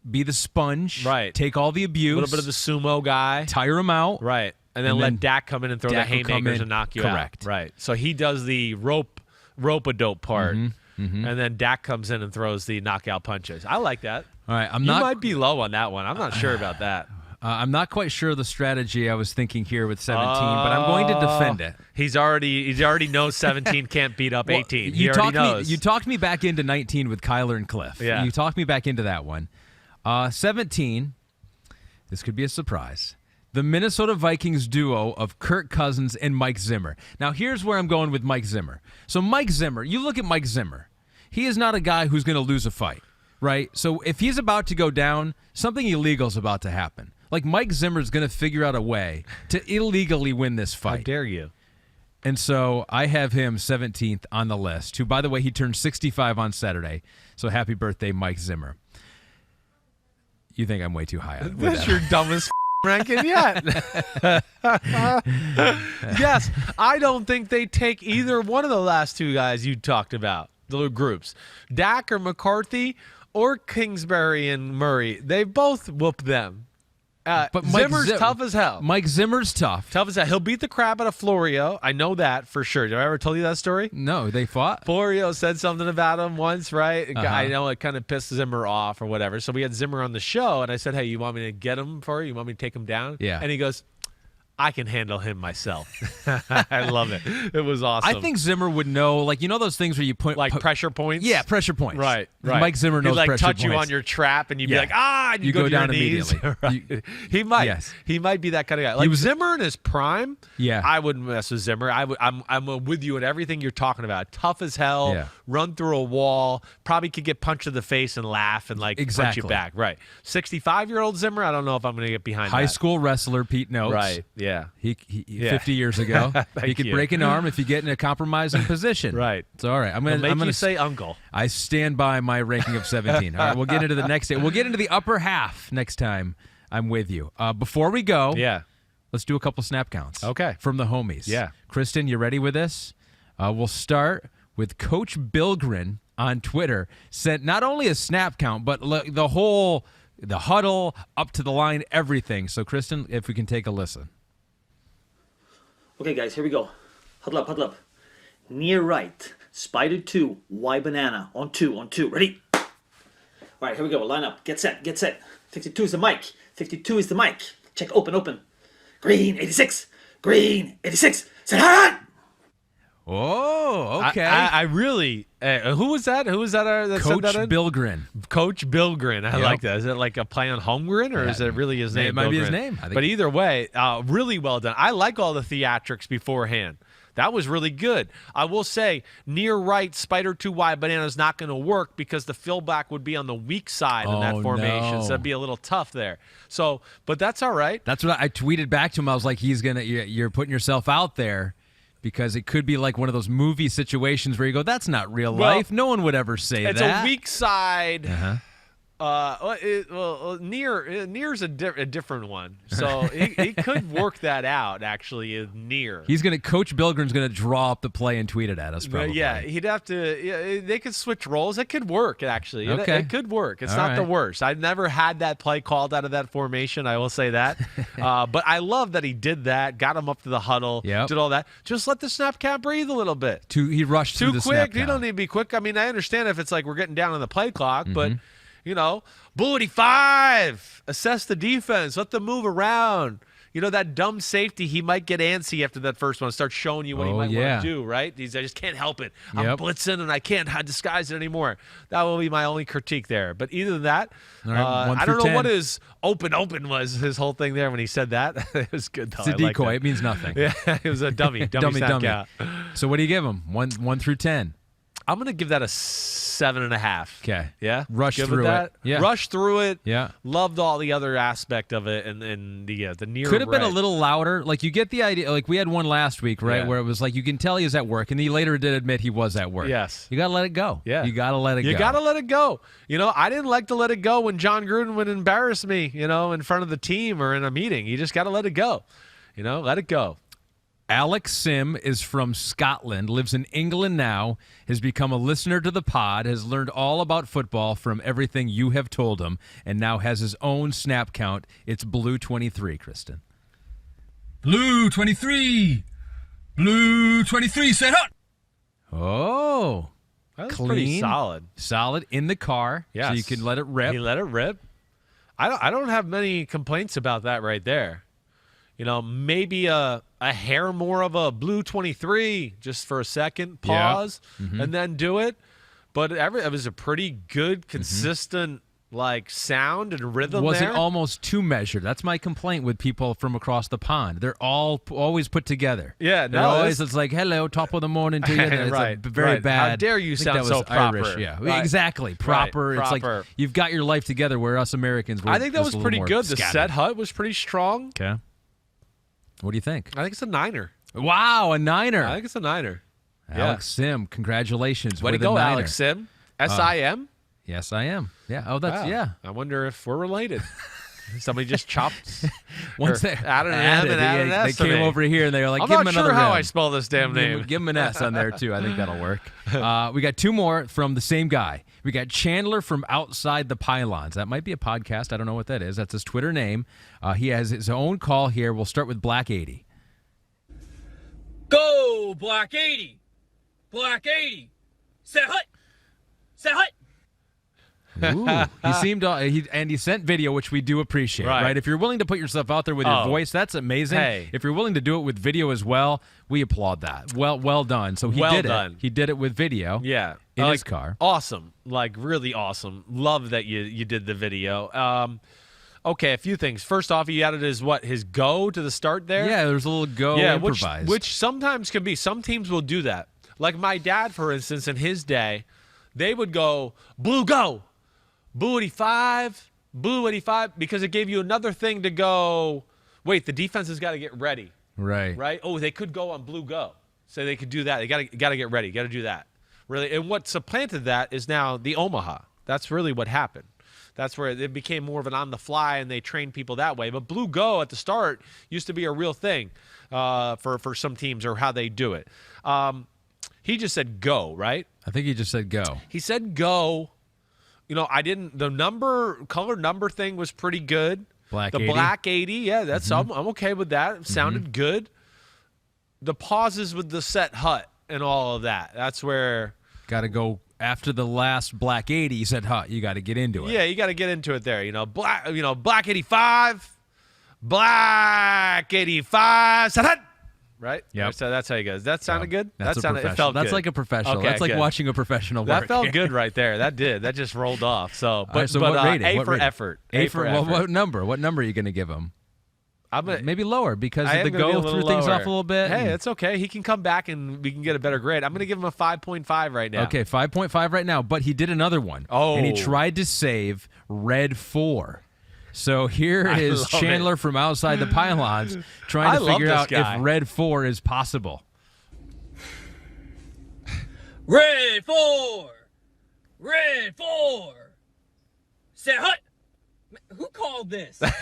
be the sponge, Right. Take all the abuse, A little bit of the sumo guy. tire him out, Right. And then let Dak come in and throw Dak the will come haymakers in. and knock you Correct. out. Right. So he does the rope-a-dope part, and then Dak comes in and throws the knockout punches. I like that. All right, You might be low on that one. I'm not sure about that. I'm not quite sure the strategy I was thinking here with 17, but I'm going to defend it. He already knows 17 can't beat up 18. He already knows. You talked me back into 19 with Kyler and Cliff. Yeah. You talked me back into that one. 17, this could be a surprise. The Minnesota Vikings duo of Kirk Cousins and Mike Zimmer. Now, here's where I'm going with Mike Zimmer. So Mike Zimmer, you look at Mike Zimmer. He is not a guy who's going to lose a fight, right? So if he's about to go down, something illegal is about to happen. Like Mike Zimmer's going to figure out a way to illegally win this fight. How dare you? And so I have him 17th on the list, who, by the way, he turned 65 on Saturday. So happy birthday, Mike Zimmer. You think I'm way too high on That's your dumbest ranking yet. Yes, I don't think they take either one of the last two guys you talked about, the groups. Dak or McCarthy or Kingsbury and Murray. They both whoop them. But Zimmer's tough as hell. Mike Zimmer's tough. Tough as hell. He'll beat the crap out of Florio. I know that for sure. Did I ever tell you that story? No, they fought. Florio said something about him once, right? I know it kind of pissed Zimmer off or whatever. So we had Zimmer on the show, and I said, hey, you want me to get him for you? You want me to take him down? Yeah. And he goes, I can handle him myself. I love it. It was awesome. I think Zimmer would know, like, you know those things where you put pressure points? Yeah, pressure points. Right. Mike Zimmer knows He'd pressure touch points. you on your trap, and you'd be Yeah. like, and you go to down your knees. immediately. Right. He might. Yes. He might be that kind of guy. Like Zimmer in his prime. Yeah. I wouldn't mess with Zimmer. I'm with you in everything you're talking about. Tough as hell. Yeah. Run through a wall. Probably could get punched in the face and laugh and punch Exactly. you back. Right. 65-year-old Zimmer. I don't know if I'm going to get behind High that. school wrestler, Pete notes. Right. Yeah. Yeah. He 50 years ago, he could break an arm if you get in a compromising position. Right. So all right, I'm Make gonna you say uncle. I stand by my ranking of 17. All right, we'll get into the next. We'll get into the upper half next time. I'm with you. Before we go, let's do a couple snap counts. Okay. From the homies. Yeah. Kristen, you ready with this? We'll start with Coach Bilgren on Twitter. Sent not only a snap count, but the huddle, up to the line, everything. So, Kristen, if we can take a listen. Okay, guys, here we go. Huddle up. Near right, spider 2, Y banana, on 2. Ready? All right, here we go. Line up. Get set. 52 is the mic. 52 is the mic. Check, open. Green, 86. Set hard! Oh, okay. I really. Who was that? Who was that? That Coach said that Bilgren. Coach Bilgren. I Yep. like that. Is it like a play on Holmgren, or is it really his name? It might be his Bilgren? name. I think. But either way, really well done. I like all the theatrics beforehand. That was really good. I will say, near right, spider 2Y banana is not going to work because the fillback would be on the weak side in that formation. No. So it'd be a little tough there. So, but that's all right. That's what I tweeted back to him. I was like, you're putting yourself out there because it could be like one of those movie situations where you go, that's not real life. No one would ever say It's that. a weak side. Uh-huh. Near's a different one, so he could work that out. Actually, near. Coach Bilgren's gonna draw up the play and tweet it at us. Probably. Yeah, he'd have to. Yeah, they could switch roles. It could work. Actually, Okay. it could work. It's All not the right. worst. I've never had that play called out of that formation. I will say that. But I love that he did that. Got him up to the huddle. Yep. Did all that. Just let the snap count breathe a little bit. He rushed Too through the snap quick. You count. don't need to be quick. I mean, I understand if it's like we're getting down on the play clock, but. Bullety 5. Assess the defense. Let them move around. That dumb safety, he might get antsy after that first one. Start showing you what he might want to do, right? I just can't help it. I'm blitzing, and I can't disguise it anymore. That will be my only critique there. But either than that, All right, 1 I through don't know 10. what his open was, his whole thing there when he said that. It was good, though. It's a decoy. It means nothing. Yeah, it was a dummy. Dummy. Count. So what do you give him? 1 through 10. I'm going to give that a 7.5. Okay. Yeah. Rush Good through with that? it. Yeah. Rush through it. Yeah. Loved all the other aspect of it, and the near Could have been a right. little louder. Like, you get the idea. Like, we had one last week, right, Yeah. where it was like you can tell he was at work, and he later did admit he was at work. Yes. You got to let it go. Yeah. You got to let it go. You got to let it go. I didn't like to let it go when John Gruden would embarrass me, in front of the team or in a meeting. You just got to let it go. Let it go. Alex Sim is from Scotland, lives in England now, has become a listener to the pod, has learned all about football from everything you have told him, and now has his own snap count. It's Blue 23, Kristen. Blue 23. Blue 23, set up. Oh. That was Clean. pretty solid. Solid in the car, Yes. so you can let it rip. He let it rip. I don't have many complaints about that right there. Maybe a hair more of a Blue 23 just for a second, pause, and then do it. But it was a pretty good, consistent sound and rhythm Was there. it almost too measured? That's my complaint with people from across the pond. They're always put together. Yeah, They're no, always it's like, hello, top of the morning to you. It's Right, very right. bad. How dare you I think sound that was so proper. Irish, yeah, Right. exactly. Proper. Right, It's proper. like you've got your life together where us Americans were I think that just was a little pretty more good. The scattered. set hut was pretty strong. Okay. What do you think? I think it's a 9er. Wow, a 9er. I think it's a 9er. Alex Sim, congratulations. Way to with a go, 9er. Alex Sim. SIM? Yes, I am. Yeah. Oh, that's Wow. yeah. I wonder if we're related. Somebody just chopped. Once they added an M added, and added an S they to came me. over here and they were like, I'm give him not another sure how M. I spell this damn name. Give him an S on there, too. I think that'll work. We got 2 more from the same guy. We got Chandler from Outside the Pylons. That might be a podcast. I don't know what that is. That's his Twitter name. He has his own call here. We'll start with Black 80. Go, Black 80. Black 80. Set hut. Set hut. Ooh, he seemed and he sent video, which we do appreciate, Right. right? If you're willing to put yourself out there with your Oh. voice, that's amazing. Hey. If you're willing to do it with video as well, we applaud that. Well done. So he Well did done. it. He did it with video. Yeah. In his car. Awesome. Really awesome. Love that you did the video. Okay, a few things. First off, he added his go to the start there. Yeah, there's a little go improvised. Which sometimes can be. Some teams will do that. Like my dad, for instance, in his day, they would go, blue go, blue 85, blue 85, because it gave you another thing to go wait, the defense has got to get ready. Right. Right? Oh, they could go on blue go. So they could do that. They got to get ready. Got to do that. Really. And what supplanted that is now the Omaha. That's really what happened. That's where it became more of an on the fly, and they trained people that way. But blue go at the start used to be a real thing for some teams, or how they do it. He just said go, right? I think he just said go. He said go. You know, the color number thing was pretty good. Black the 80. Black 80, yeah, that's I'm okay with that. It sounded good. The pauses with the set hut and all of that. That's where got to go after the last Black 80. You said hut. You got to get into it. Yeah, you got to get into it there. Black 85, Black 85, set hut. Right? Yep. So that's how he goes. That sounded good? That's it felt That's good. like a professional. Okay, that's like good. watching a professional work. That felt good right there. That did. That just rolled off. So, All right, so what rating? A What for rating? effort. A for well, what number? What number are you going to give him? Maybe lower, because I of am the gonna be go a little threw things lower. off a little bit. Hey, it's okay. He can come back and we can get a better grade. I'm going to give him a 5.5 right now. Okay, 5.5 right now, but he did another one. Oh. And he tried to save Red 4. So here is love Chandler from outside the pylons trying I to love figure this out guy. if Red 4 is possible. Red 4. Red 4. Set hut. Who called this? It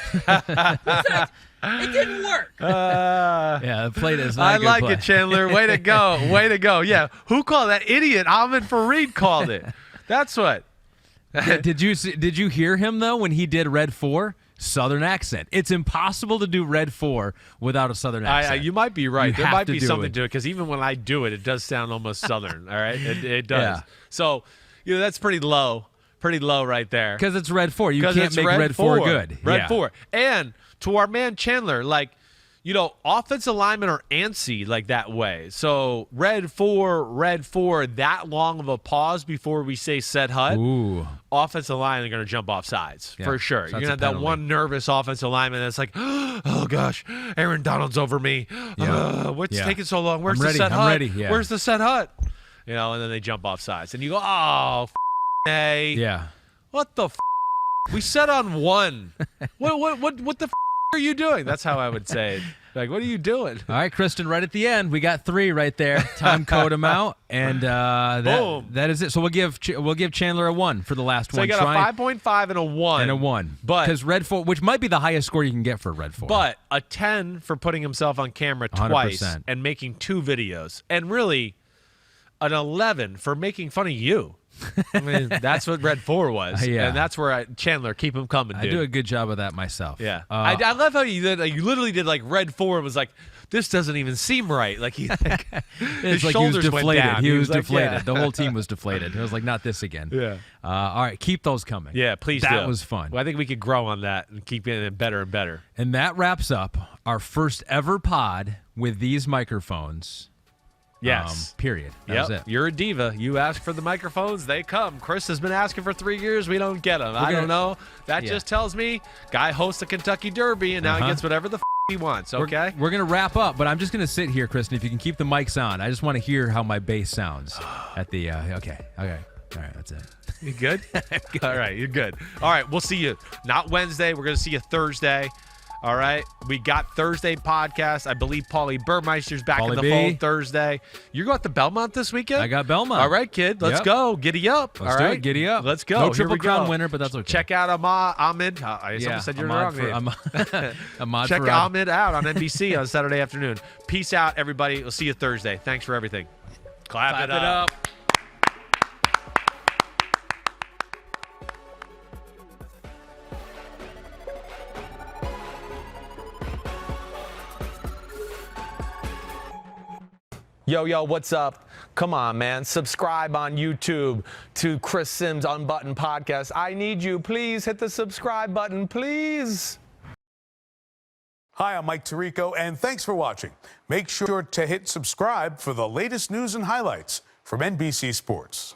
didn't work. Yeah, the plate is not I a good like play. it, Chandler. Way to go. Way to go. Yeah. Who called that idiot? Ahmed Fareed called it. That's what. Did you hear him, though, when he did Red 4? Southern accent. It's impossible to do Red 4 without a Southern accent. You might be right. You There have might to be do something it. to it, because even when I do it, it does sound almost Southern. All right? It does. Yeah. So, that's pretty low. Pretty low right there. Because it's Red 4. You 'Cause can't it's make Red 4 good. Red Yeah. 4. And to our man Chandler, offensive linemen are antsy like that way. So Red 4, that long of a pause before we say set hut. Ooh. Offensive line are going to jump off sides Yeah, for sure. so You're that's going to a have that penalty. one nervous offensive lineman that's like, oh gosh, Aaron Donald's over me. What's Yeah. taking so long? Where's I'm ready, the set I'm hut? ready, yeah. Where's the set hut? And then they jump off sides. And you go, oh, hey. Yeah. What the We set on one. What the are you doing? That's how I would say it. Like, what are you doing? All right, Kristen, right at the end, we got 3 right there. Time code them out, and Boom. that is it. So we'll give Chandler a 1 for the last So one. you got a 5.5 and a 1. and a 1. But because Red 4, which might be the highest score you can get for Red 4. But a 10 for putting himself on camera twice 100%. and making 2 videos. And really an 11 for making fun of you. I mean, that's what Red 4 was. Yeah. And that's where Chandler, keep him coming, dude. I do a good job of that myself. Yeah. Uh, I love how you literally did like Red 4 and was like, this doesn't even seem right. Like his it's like he was shoulders went deflated. down. He was like, deflated. yeah. The whole team was deflated. It was like, not this again. Yeah. All right, keep those coming. Yeah, please do. That was fun. Well, I think we could grow on that and keep getting it better and better. And that wraps up our first ever pod with these microphones. Yes. Period. That was it. You're a diva. You ask for the microphones, they come. Chris has been asking for 3 years. We don't get them. I don't know. That just tells me guy hosts a Kentucky Derby, and now he gets whatever the he wants. Okay. We're going to wrap up, but I'm just going to sit here, Kristen. If you can keep the mics on, I just want to hear how my bass sounds at the. Okay. All right, that's it. You good? All right, you're good. All right, we'll see you not Wednesday. We're going to see you Thursday. All right, we got Thursday podcast. I believe Paulie Burmeister's back in the fold Thursday. You're going to Belmont this weekend? I got Belmont. All right, kid, let's go. Giddy up. Let's all do right, it. Giddy up. Let's go. No Here Triple we Crown go. winner, but that's okay. Check out Ahmed. I almost said your wrong name. Ahmad Check Farad. Ahmed out on NBC on Saturday afternoon. Peace out, everybody. We'll see you Thursday. Thanks for everything. Clap it up. Yo, what's up? Come on, man. Subscribe on YouTube to Chris Simms Unbuttoned podcast. I need you. Please hit the subscribe button, please. Hi, I'm Mike Tirico, and thanks for watching. Make sure to hit subscribe for the latest news and highlights from NBC Sports.